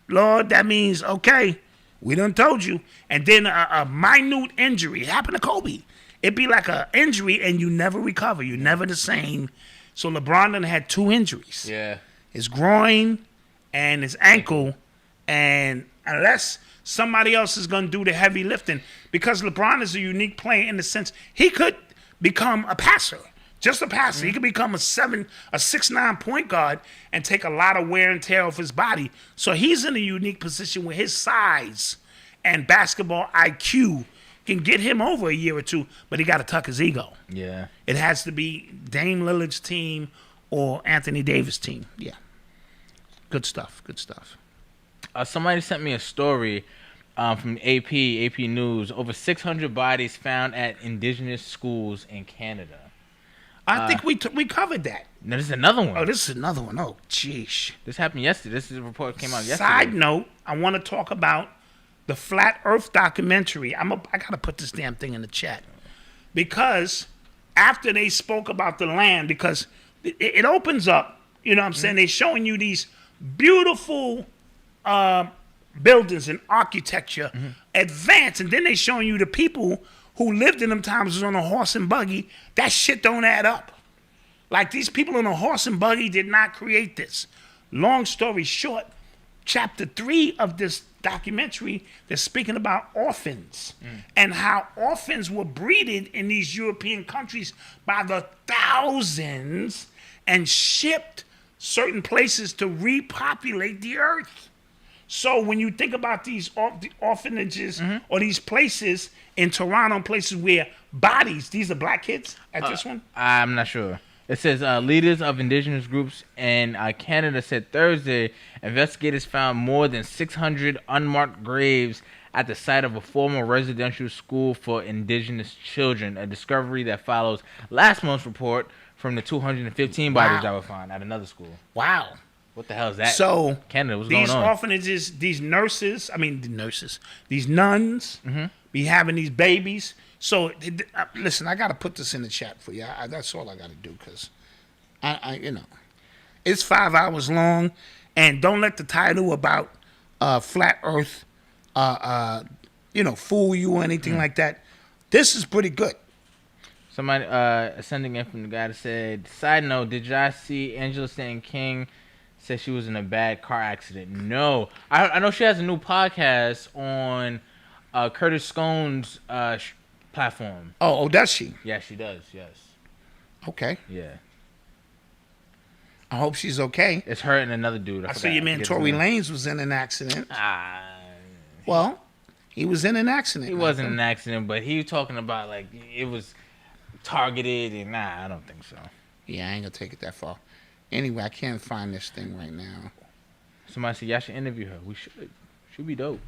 Lord, that means okay, we done told you. And then a minute injury, it happened to Kobe. It'd be like an injury and you never recover. You're never the same. So LeBron done had 2 injuries. Yeah. His groin and his ankle, and unless somebody else is going to do the heavy lifting, because LeBron is a unique player in the sense he could become a passer, just a passer. He could become a 6'9" point guard and take a lot of wear and tear off his body. So he's in a unique position where his size and basketball IQ can get him over a year or 2, but he got to tuck his ego. Yeah. It has to be Dame Lillard's team or Anthony Davis' team. Yeah. Good stuff. Good stuff. Somebody sent me a story from AP News. Over 600 bodies found at indigenous schools in Canada. I think we covered that. No, this is another one. Oh, this is another one. Oh, jeez. This happened yesterday. This is a report that came out yesterday. Side note, I want to talk about the Flat Earth documentary. I got to put this damn thing in the chat. Because after they spoke about the land, because it opens up, you know what I'm saying? They're showing you these beautiful buildings and architecture, advanced, and then they showing you the people who lived in them times was on a horse and buggy. That shit don't add up. Like, these people on a horse and buggy did not create this. Long story short, chapter 3 of this documentary, they're speaking about orphans and how orphans were breeded in these European countries by the thousands and shipped certain places to repopulate the earth. So when you think about these orphanages or these places in Toronto, places where bodies, these are black kids at this one? I'm not sure. It says leaders of indigenous groups in Canada said Thursday investigators found more than 600 unmarked graves at the site of a former residential school for indigenous children, a discovery that follows last month's report from the 215 bodies that were found at another school. Wow. What the hell is that? So Canada, what's going on? These orphanages, these nuns, be having these babies. So listen, I got to put this in the chat for you. That's all I got to do, because it's 5 hours long, and don't let the title about flat Earth, fool you or anything like that. This is pretty good. Somebody sending in from the guy that said, side note, did y'all see Angela Stanton King said she was in a bad car accident? No. I know she has a new podcast on Curtis Scone's platform. Oh, does she? Yeah, she does, yes. Okay. Yeah. I hope she's okay. It's her and another dude. I saw your man Tory Lanez was in an accident. Well, he was in an accident. He wasn't in an accident, but he was talking about, like, it was targeted, and I don't think so. Yeah, I ain't gonna take it that far. Anyway, I can't find this thing right now. Somebody said y'all should interview her. We should. Should be dope.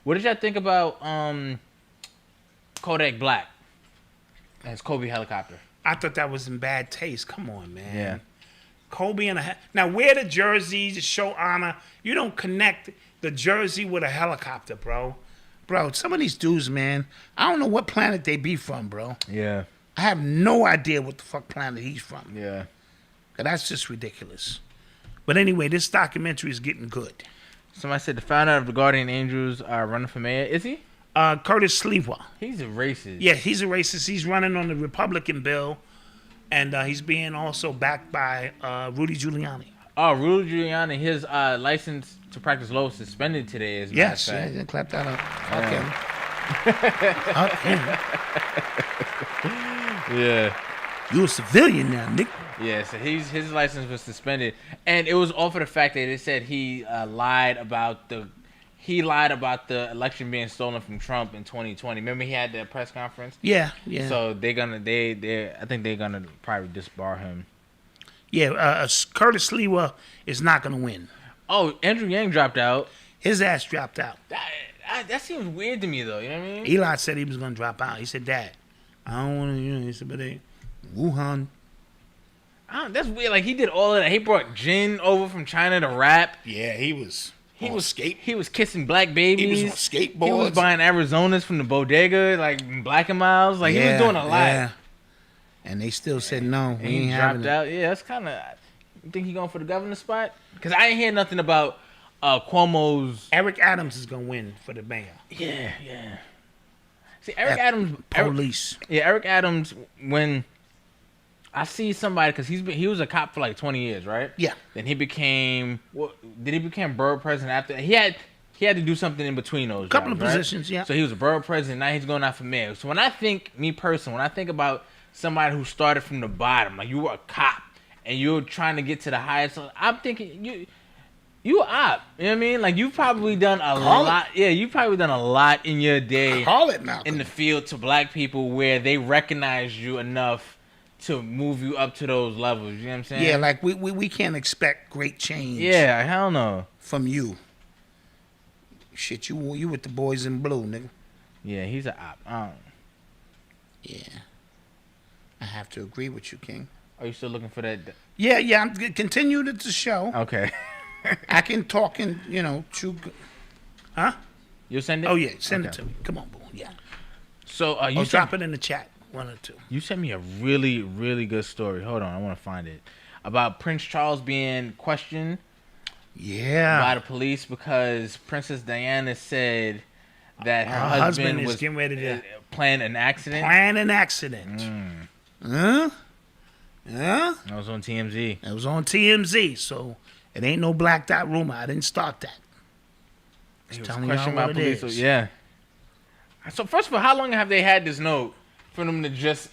What did y'all think about Kodak Black as Kobe helicopter? I thought that was in bad taste. Come on, man. Yeah. Kobe and now wear the jerseys to show honor. You don't connect the jersey with a helicopter, bro. Bro, some of these dudes, man, I don't know what planet they be from, bro. Yeah. I have no idea what the fuck planet he's from. Yeah. That's just ridiculous. But anyway, this documentary is getting good. Somebody said the founder of the Guardian Angels are running for mayor. Is he? Curtis Sliwa. He's a racist. Yeah, he's a racist. He's running on the Republican bill. And he's being also backed by Rudy Giuliani. Oh, Rudy Giuliani, his license to practice law was suspended today. Yes, yeah, clap that up. Okay. Yeah. You a civilian now, Nick. Yeah, so his license was suspended, and it was all for the fact that they said he lied about the election being stolen from Trump in 2020. Remember he had that press conference? Yeah. So I think they're gonna probably disbar him. Yeah, Curtis Lewa is not gonna win. Oh, Andrew Yang dropped out. His ass dropped out. That seems weird to me, though. You know what I mean? Eli said he was gonna drop out. He said, "Dad, I don't want to." He said, "But Wuhan." That's weird. Like he did all of that. He brought Jin over from China to rap. Yeah, he was kissing black babies. He was on skateboards. He was buying Arizonas from the bodega, like Black and Miles. Like he was doing a lot. Yeah. And they still said no. He dropped out. Yeah, that's kind of. You think he going for the governor spot? Because I ain't hear nothing about Cuomo's. Eric Adams is gonna win for the mayor. Yeah. See, Eric Adams. Police. Eric Adams. When I see somebody, because he was a cop for like 20 years, right? Yeah. Then he became. Did he become borough president after? He had to do something in between those. Couple jobs, of right? positions, yeah. So he was a borough president. Now he's going out for mayor. So when I think about somebody who started from the bottom, like you were a cop and you're trying to get to the highest, I'm thinking you op. You know what I mean? Like you've probably done a lot. Yeah, you've probably done a lot in your day. Call it, Malcolm. In the field to black people where they recognize you enough to move you up to those levels. You know what I'm saying? Yeah, like we can't expect great change. Yeah, hell no. From you. Shit, you with the boys in blue, nigga. Yeah, he's an op. Yeah. I have to agree with you, King. Are you still looking for that? Yeah. I'm continue to the show. Okay. I can talk and chew. Huh? You'll send it? Oh yeah, send it to me. Come on, boo. Yeah. So you drop it in the chat. 1 or 2. You sent me a really, really good story. Hold on, I want to find it. About Prince Charles being questioned. Yeah. By the police because Princess Diana said that her husband was getting ready to plan an accident. Huh? Yeah. That was on TMZ. It was on TMZ. So it ain't no Black Dot rumor. I didn't start that. He was questioned by police. So, yeah. So first of all, how long have they had this note for them to just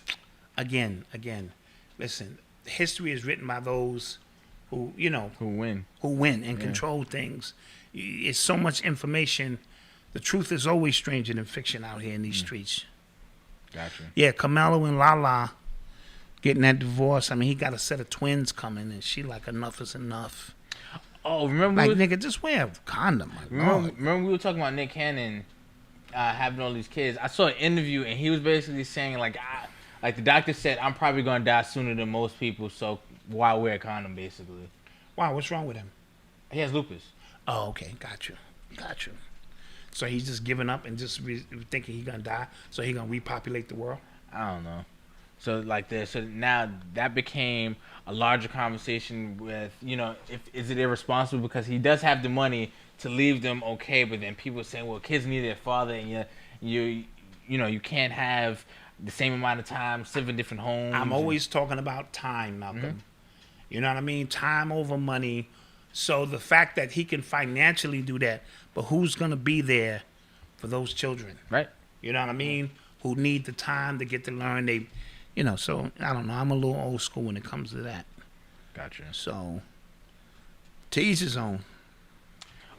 again? Listen, history is written by those who win and control things. It's so much information. The truth is always stranger than fiction out here in these streets. Gotcha. Yeah, Carmelo and Lala getting that divorce. I mean, he got a set of twins coming, and she like, enough is enough. Oh, remember? Like, nigga, just wear a condom. Like, remember we were talking about Nick Cannon having all these kids. I saw an interview, and he was basically saying, like the doctor said, I'm probably going to die sooner than most people, so why wear a condom, basically? Wow, what's wrong with him? He has lupus. Oh, okay, got you. So he's just giving up and just thinking he's going to die, so he's going to repopulate the world? I don't know. So now that became a larger conversation with, is it irresponsible because he does have the money to leave them okay, but then people saying, well, kids need their father, and you can't have the same amount of time, 7 different homes. I'm always talking about time, Malcolm. Mm-hmm. You know what I mean? Time over money. So the fact that he can financially do that, but who's going to be there for those children? Right. You know what I mean? Who need the time to get to learn. So I don't know. I'm a little old school when it comes to that. Gotcha. So to each his own.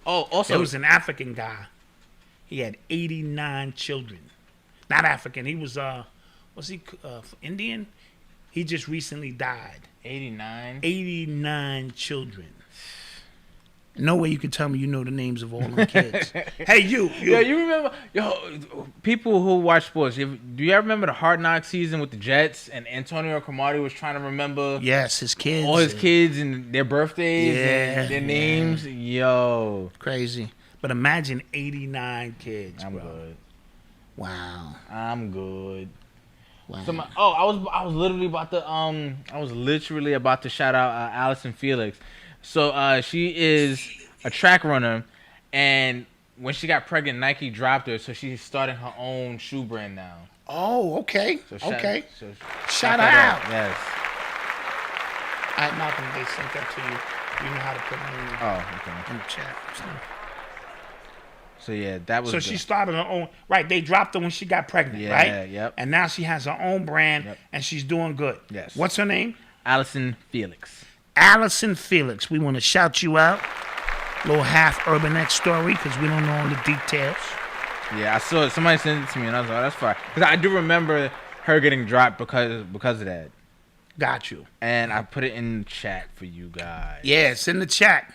Oh, also. There was an African guy. He had 89 children. Not African. He was, Indian? He just recently died. 89? 89 children. No way you can tell me you know the names of all them kids. Hey, you. Yeah, you remember? People who watch sports, do you ever remember the Hard Knocks season with the Jets and Antonio Cromartie was trying to remember? Yes, his kids. All his kids and their birthdays and their names. Yo. Crazy. But imagine 89 kids, I'm bro. good. Wow. I'm good. Wow. So I was literally about to shout out Allison Felix. So she is a track runner, and when she got pregnant, Nike dropped her, so she's starting her own shoe brand now. Oh, okay. So Shout her out. out. Yes. All right, Malcolm, they sent that to you. You know how to put it in the chat. So yeah, that was. So she started her own. Right, they dropped her when she got pregnant, right? Yeah, yep. And now she has her own brand, and she's doing good. Yes. What's her name? Allison Felix. Allison Felix. We want to shout you out. Little half Urban X story because we don't know all the details. Yeah, I saw it. Somebody sent it to me, and I was like, oh, that's fine. Because I do remember her getting dropped because of that. Got you. And I put it in the chat for you guys. Yeah, it's in the chat.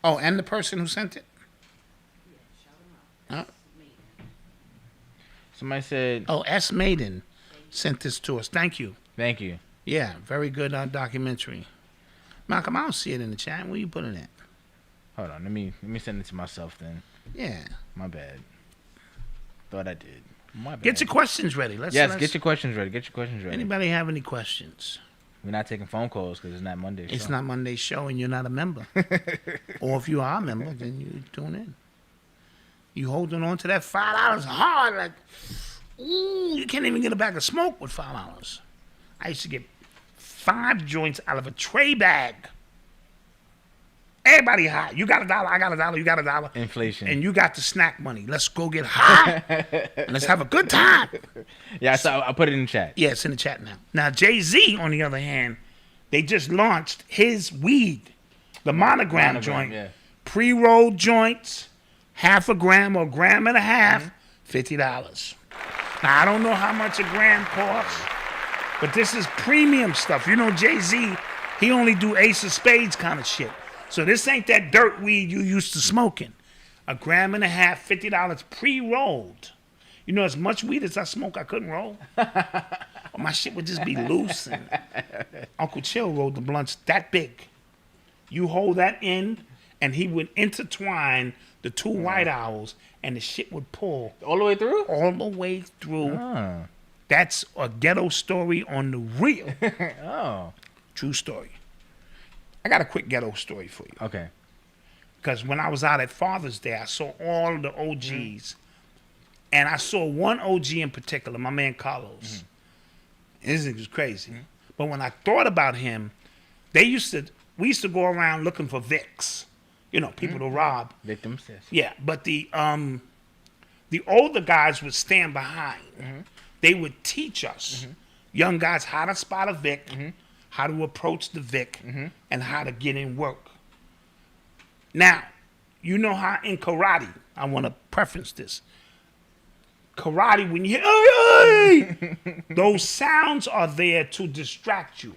Oh, and the person who sent it? Huh? Somebody said... Oh, S. Maiden sent this to us. Thank you. Thank you. Yeah, very good documentary. Malcolm, I don't see it in the chat. Where you put it at? Hold on. Let me send it to myself then. Yeah. My bad. Thought I did. My bad. Get your questions ready. Let's get your questions ready. Get your questions ready. Anybody have any questions? We're not taking phone calls because it's not Monday's show. It's not Monday's show and you're not a member. Or if you are a member, then you tune in. You holding on to that $5 hard like, ooh, you can't even get a bag of smoke with $5. I used to get 5 joints out of a tray bag. Everybody high. You got $1, I got $1, you got $1. Inflation. And you got the snack money. Let's go get high. And let's have a good time. Yeah, so I put it in the chat. Yeah, it's in the chat now. Now, Jay-Z, on the other hand, they just launched his weed, the monogram joint. Yeah. Pre-rolled joints, half a gram or gram and a half, $50. Now, I don't know how much a gram costs, but this is premium stuff. You know, Jay-Z, he only do Ace of Spades kind of shit. So this ain't that dirt weed you used to smoking. A gram and a half, $50 pre-rolled. You know, as much weed as I smoke, I couldn't roll. My shit would just be loose. And Uncle Chill rolled the blunts that big. You hold that in, and he would intertwine the 2 white owls, and the shit would pull. All the way through? All the way through. Oh. That's a ghetto story on the real. Oh. True story. I got a quick ghetto story for you. Okay. Because when I was out at Father's Day, I saw all the OGs. And I saw one OG in particular, my man Carlos. His nigga was crazy. But when I thought about him, we used to go around looking for Vicks. You know, people to rob. Victims, yes. Yeah, but the older guys would stand behind. They would teach us, young guys, how to spot a Vic, how to approach the Vic, and how to get in work. Now, you know how in karate, I want to preference this. Karate, when you hear, hey, hey, those sounds are there to distract you.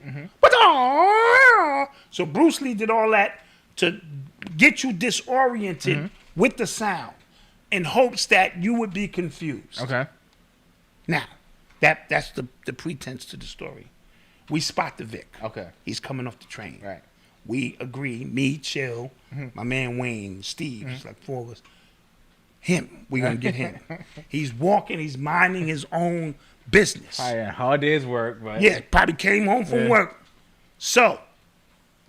So Bruce Lee did all that to get you disoriented with the sound in hopes that you would be confused. Okay. Now, that's the pretense to the story. We spot the Vic. Okay. He's coming off the train. Right. We agree, me, Chill, my man Wayne, Steve, it's like 4 of us. Him, we're going to get him. He's walking, he's minding his own business. Probably a hard day's work, but... Yeah, probably came home from work. So,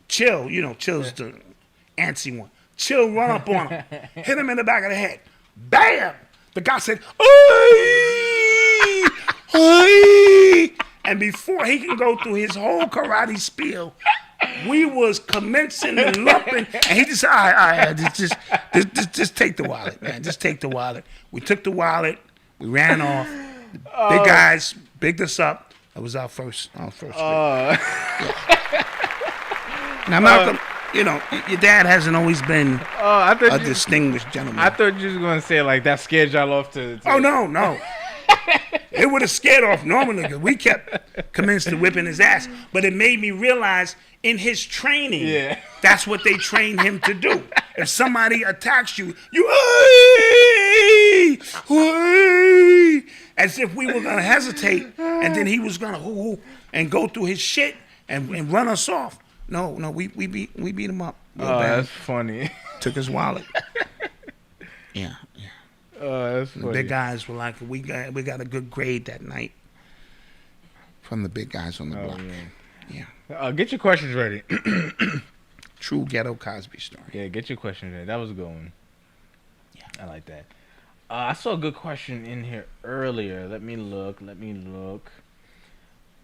Chill, you know, Chill's the antsy one. Chill run up on him, hit him in the back of the head. Bam! The guy said, "Hey! Hey!" And before he can go through his whole karate spiel, we was commencing and lumping, and he just said, all right, just take the wallet, man. Just take the wallet. We took the wallet. We ran off. Big guys bigged us up. That was our first. Yeah. Now, Malcolm, you know, your dad hasn't always been a distinguished gentleman. I thought you was going to say, like, that scared y'all off to... Oh, no. It would have scared off normally because we kept commenced to whipping his ass. But it made me realize in his training, that's what they trained him to do. If somebody attacks you, hey, as if we were going to hesitate and then he was going to hoo and go through his shit and run us off. No, we beat him up. That's funny. Took his wallet. Yeah. Oh, that's funny. The big guys were like, we got a good grade that night from the big guys on the block. Yeah. Get your questions ready. True ghetto Cosby story. Yeah, get your questions ready. That was a good one. Yeah. I like that. I saw a good question in here earlier. Let me look.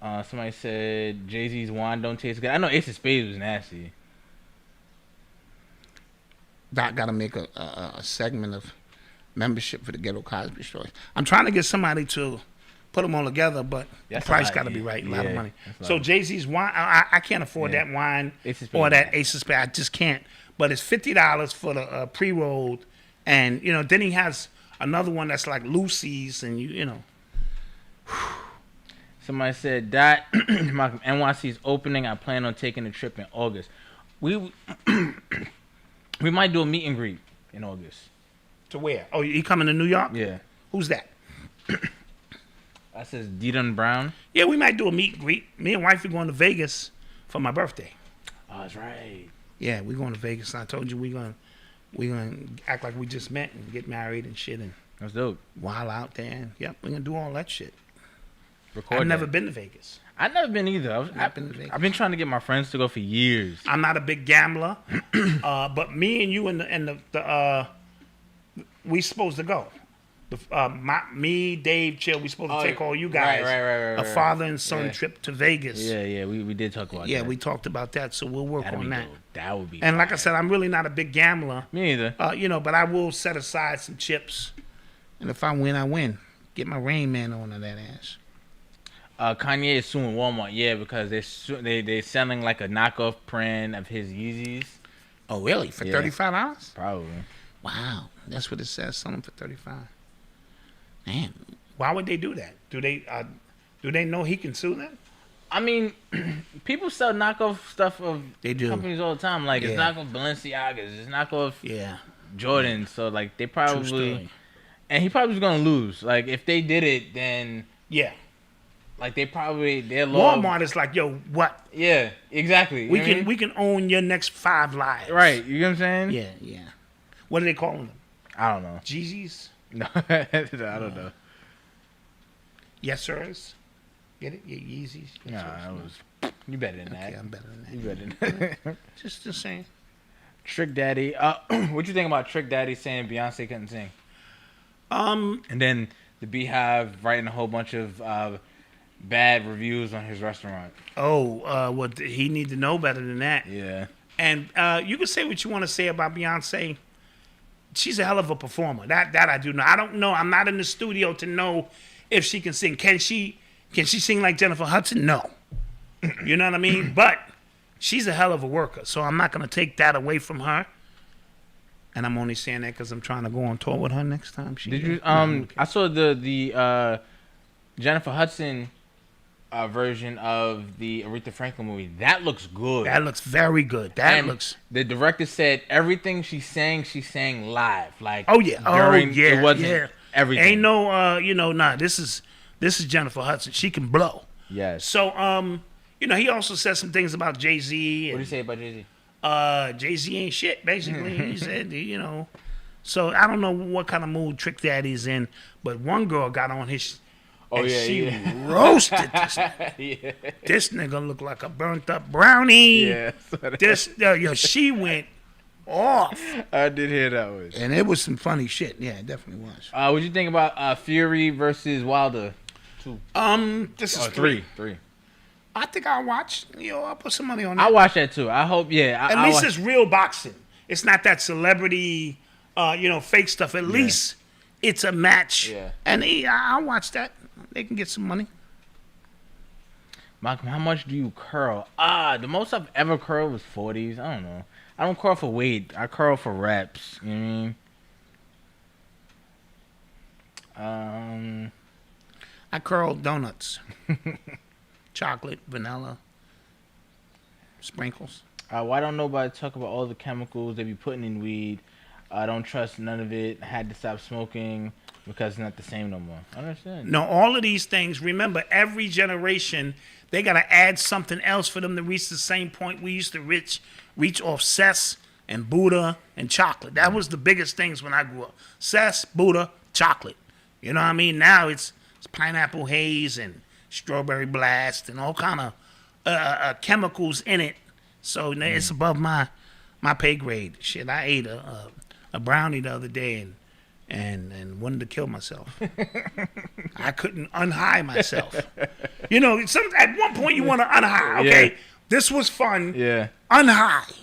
Somebody said Jay-Z's wine don't taste good. I know Ace of Spades was nasty. Doc got to make a segment of membership for the Ghetto Cosby Stories. I'm trying to get somebody to put them all together, but the price got to be right. A lot of money. So Jay-Z's wine, I can't afford that wine or that Ace of Spades. I just can't. But it's $50 for the pre-rolled, and then he has another one that's like Lucy's, and you know. Somebody said that NYC's opening. I plan on taking a trip in August. We might do a meet and greet in August. To where? Oh, you coming to New York? Yeah. Who's that? That says Deedon Brown. Yeah, we might do a meet and greet. Me and wife are going to Vegas for my birthday. Oh, that's right. Yeah, we're going to Vegas. I told you we're gonna act like we just met and get married and shit, and that's dope. While out there, yep, we're gonna do all that shit. I've never been to Vegas. I've never been either. I've been trying to get my friends to go for years. I'm not a big gambler, but me and you and the we supposed to go. Me, Dave, Chill, we supposed to take all you guys. Right. A father and son trip to Vegas. Yeah, we did talk about that. Yeah, we talked about that, so we'll work on that. Dope. That would be and like I said, I'm really not a big gambler. Me either. But I will set aside some chips. And if I win, I win. Get my Rain Man on to that ass. Kanye is suing Walmart, because they're selling like a knockoff print of his Yeezys. Oh, really? For $35? Probably. Wow, that's what it says. Selling for $35. Man, why would they do that? Do they know he can sue them? I mean, people sell knockoff stuff of companies all the time. Like it's knockoff Balenciagas, it's knockoff Jordan. So like they probably, and he probably was gonna lose. Like if they did it, then like their Walmart is like, yo, what? Yeah, exactly. We can own your next 5 lives. Right. You know what I'm saying? Yeah. What are they calling them? I don't know. Jeezys? No, I don't know. Yes, sirs. Get it? Yeah, Yeezys. Yes, you better than that. Okay, I'm better than that. You better than that. Just saying. Trick Daddy. What you think about Trick Daddy saying Beyonce couldn't sing? And then the Beehive writing a whole bunch of bad reviews on his restaurant. Oh, he need to know better than that. Yeah. And you can say what you want to say about Beyonce. She's a hell of a performer. That I do know. I don't know. I'm not in the studio to know if she can sing. Can she sing like Jennifer Hudson? No. You know what I mean? But she's a hell of a worker. So I'm not going to take that away from her. And I'm only saying that because I'm trying to go on tour with her next time. Did you? I saw the Jennifer Hudson version of the Aretha Franklin movie. That looks good. That looks very good. The director said everything she sang live. Like it wasn't everything. Ain't no this is Jennifer Hudson. She can blow. Yes. So he also said some things about Jay-Z. What did he say about Jay-Z? Jay-Z ain't shit, basically. He said, So I don't know what kind of mood Trick Daddy's in, but one girl got on his she roasted this nigga. This nigga looked like a burnt up brownie. Yeah. She went off. I did hear that one. And it was some funny shit. Yeah, it definitely was. What you think about Fury versus Wilder? 2. This is 3. I think I'll watch. I'll put some money on that. I'll watch that too. I hope. Yeah. At least it's real boxing. It's not that celebrity, fake stuff. At least it's a match. Yeah. And I'll watch that. They can get some money. Malcolm, how much do you curl? The most I've ever curled was 40s. I don't know. I don't curl for weight. I curl for reps. You know what I mean? I curl donuts. Chocolate, vanilla, sprinkles. Why don't nobody talk about all the chemicals they be putting in weed? I don't trust none of it. I had to stop smoking because it's not the same no more. I understand. No, all of these things, remember, every generation, they got to add something else for them to reach the same point. We used to reach off cess and Buddha and chocolate. That was the biggest things when I grew up. Cess, Buddha, chocolate. You know what I mean? Now it's pineapple haze and strawberry blast and all kind of chemicals in it. So it's above my pay grade. Shit, I ate a brownie the other day and and wanted to kill myself. I couldn't unhigh myself. You know, at one point you want to unhigh. Okay, Yeah. this was fun. Yeah. Unhigh.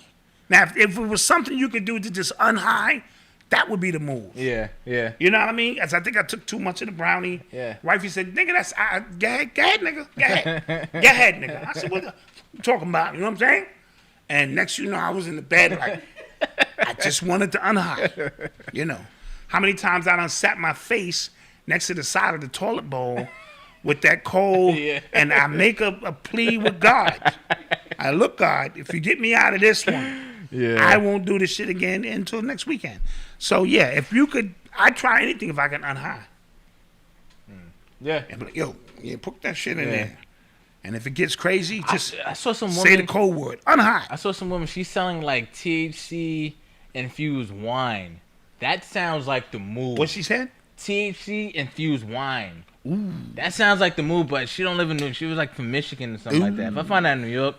Now, if it was something you could do to just unhigh, that would be the move. Yeah. Yeah. You know what I mean? As I think I took too much of the brownie. Yeah. Wifey said, "Nigga, that's go ahead, nigga, go ahead, go ahead, nigga." I said, "What you talking about?" You know what I'm saying? And next, you know, I was in the bed like, I just wanted to unhigh. You know, how many times I done sat my face next to the side of the toilet bowl with that cold, and I make a plea with God. I look, God, if you get me out of this one. Yeah. I won't do this shit again until next weekend. So yeah, if you could, I'd try anything if I can unhigh. Yeah. And be like, yo, yeah, put that shit in there. And if it gets crazy, just I saw some woman, say the code word, unhigh. I saw some woman. She's selling like THC infused wine. That sounds like the move. What she said? THC infused wine. Ooh. That sounds like the move, but she don't live in New York. She was like from Michigan or something like that. If I find that in New York,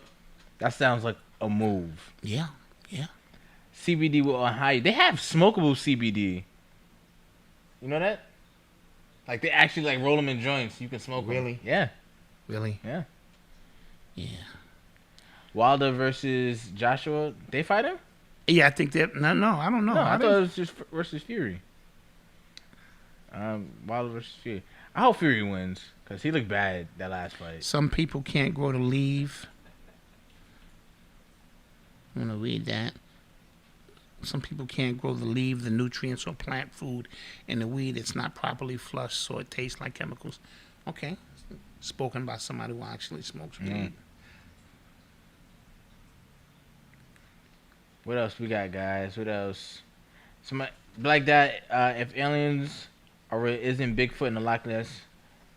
that sounds like a move. Yeah. Yeah. CBD will high. They have smokable CBD. You know that? Like they actually like roll them in joints. You can smoke Really? them. Yeah. Really? Yeah. Yeah. Wilder versus Joshua. They fight him? Yeah, I think that. No, I don't know. No, I thought it was just versus Fury. Wilder versus Fury. I hope Fury wins because he looked bad that last fight. Some people can't grow the leaf. I'm gonna read that. Some people can't grow the leaf, the nutrients, or plant food in the weed. It's not properly flushed, so it tastes like chemicals. Okay, spoken by somebody who actually smokes weed. What else we got, guys? What else? Somebody Black Dot. If aliens isn't Bigfoot and the Loch Ness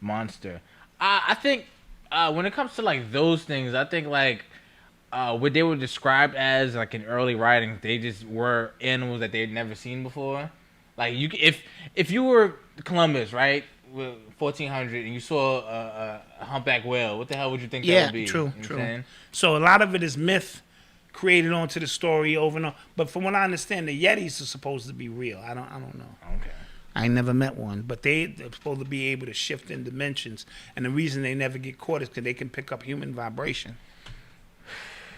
monster, I think when it comes to like those things, I think like what they were described as like in early writings, they just were animals that they'd never seen before. Like you, if you were Columbus, right, with 1400, and you saw a humpback whale, what the hell would you think that would be? Yeah, true, You know what I'm true. saying? So a lot of it is myth created onto the story over and over. But from what I understand, the Yetis are supposed to be real. I don't know. Okay. I ain't never met one, but they're supposed to be able to shift in dimensions. And the reason they never get caught is because they can pick up human vibration.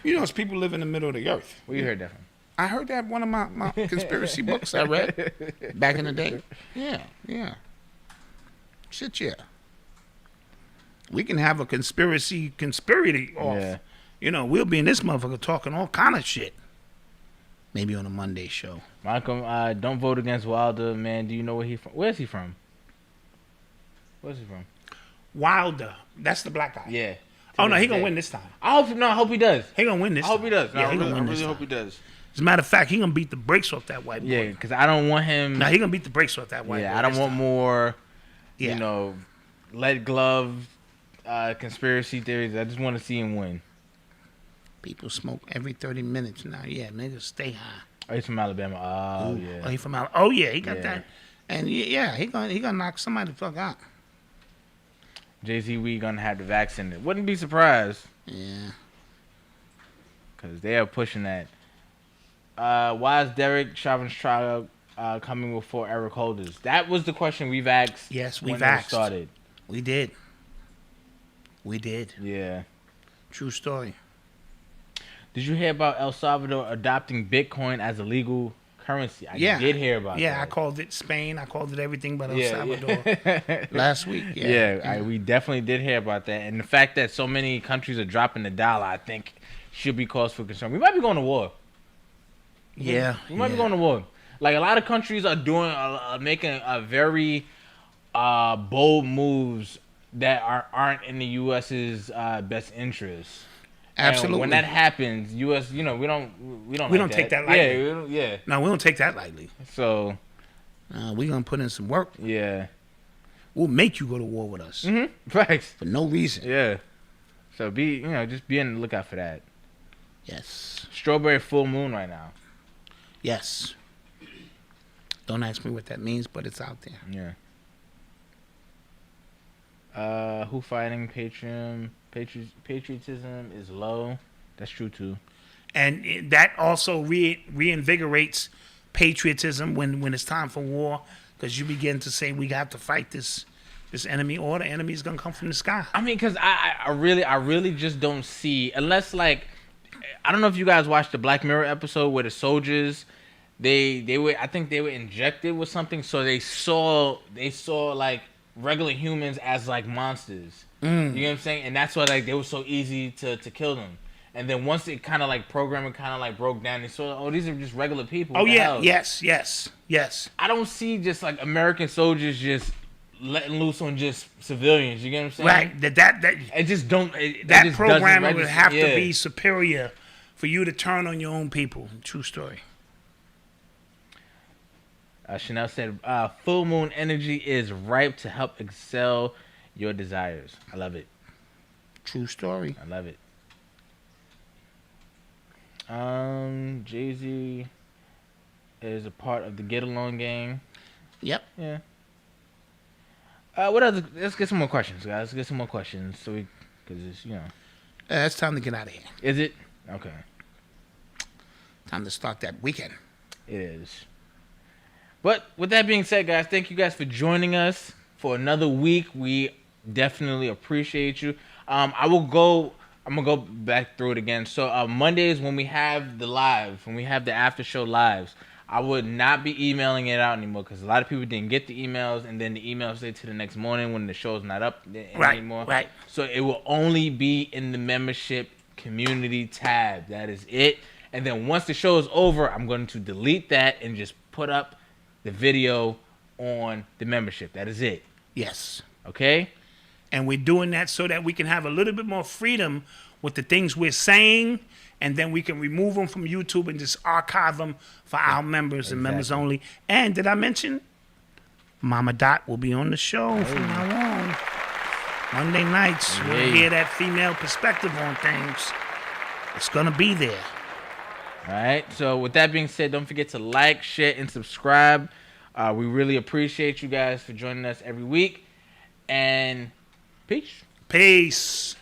You know, it's people live in the middle of the earth. Where you heard that from? I heard that in one of my conspiracy books I read back in the day. Yeah. Shit, yeah. We can have a conspiracy off. Yeah. You know, we'll be in this motherfucker talking all kind of shit. Maybe on a Monday show. Malcolm, don't vote against Wilder, man. Do you know where he from? Where's he from? Where's he from? Wilder. That's the black guy. Yeah. Oh, no, he going to win this time. I hope he does. He going to win this I hope time. he does. No, Yeah, I he really, going to win I this really time. hope he does. As a matter of fact, he going to beat the brakes off that white boy. Yeah, because I don't want him. No, he going to beat the brakes off that white boy. Yeah, I don't this want time. more, Yeah. you know, lead glove conspiracy theories. I just want to see him win. People smoke every 30 minutes now. Yeah, niggas stay high. Oh, he's from Alabama. Oh, Ooh. yeah. Oh, he from Alabama. Oh, yeah, he got Yeah. that. And yeah, he gonna knock somebody the fuck out. Jay-Z, we going to have the vaccine. Wouldn't be surprised. Yeah. Because they are pushing that. Why is Derek Chauvin's trial coming before Eric Holder's? That was the question we've asked. Yes, when we've it asked. started. We did. Yeah. True story. Did you hear about El Salvador adopting Bitcoin as a legal currency? I did hear about that. Yeah, I called it Spain. I called it everything but El Yeah, Salvador last week. We definitely did hear about that. And the fact that so many countries are dropping the dollar, I think, should be cause for concern. We might be going to war. Yeah. We might be going to war. Like, a lot of countries are doing, making a very bold moves that aren't in the U.S.'s best interest. Absolutely. And when that happens, U.S., you know, we don't take that lightly. Yeah. No, we don't take that lightly. So, we're gonna put in some work. Yeah. We'll make you go to war with us. Mm-hmm. Facts. For no reason. Yeah. So just be on the lookout for that. Yes. Strawberry full moon right now. Yes. Don't ask me what that means, but it's out there. Yeah. Who fighting patriotism is low. That's true too. And that also reinvigorates patriotism when it's time for war. because you begin to say we got to fight this enemy, or the enemy is gonna come from the sky. I mean, because I really just don't see, unless like, I don't know if you guys watched the Black Mirror episode where the soldiers, I think they were injected with something, so they saw like regular humans as like monsters. You know what I'm saying? And that's why like they were so easy to kill them. And then once it kind of like programming kind of like broke down, they saw, oh, these are just regular people. Oh What the yeah, hell? yes. I don't see just like American soldiers just letting loose on just civilians. You get what I'm saying? Right. That it just don't. that just programming would doesn't have register. to be superior for you to turn on your own people. True story. Shanell said, full moon energy is ripe to help excel your desires. I love it. True story. I love it. Jay-Z is a part of the Get Along gang. Yep. Yeah. What other? Let's get some more questions, guys. Let's get some more questions, because it's, you know. It's time to get out of here. Is it? Okay. Time to start that weekend. It is. But with that being said, guys, thank you guys for joining us for another week. We definitely appreciate you. I'm gonna go back through it again. So Mondays when we have the live, when we have the after show lives, I would not be emailing it out anymore because a lot of people didn't get the emails, and then the emails stay to the next morning when the show's not up anymore. Right. So it will only be in the membership community tab. That is it. And then once the show is over, I'm going to delete that and just put up the video on the membership. That is it. Yes. Okay? And we're doing that so that we can have a little bit more freedom with the things we're saying, and then we can remove them from YouTube and just archive them for our members and members only. And did I mention Mama Dot will be on the show from now on. Monday nights, we'll hear that female perspective on things. It's going to be there. All right. So with that being said, don't forget to like, share, and subscribe. We really appreciate you guys for joining us every week. And peace. Peace.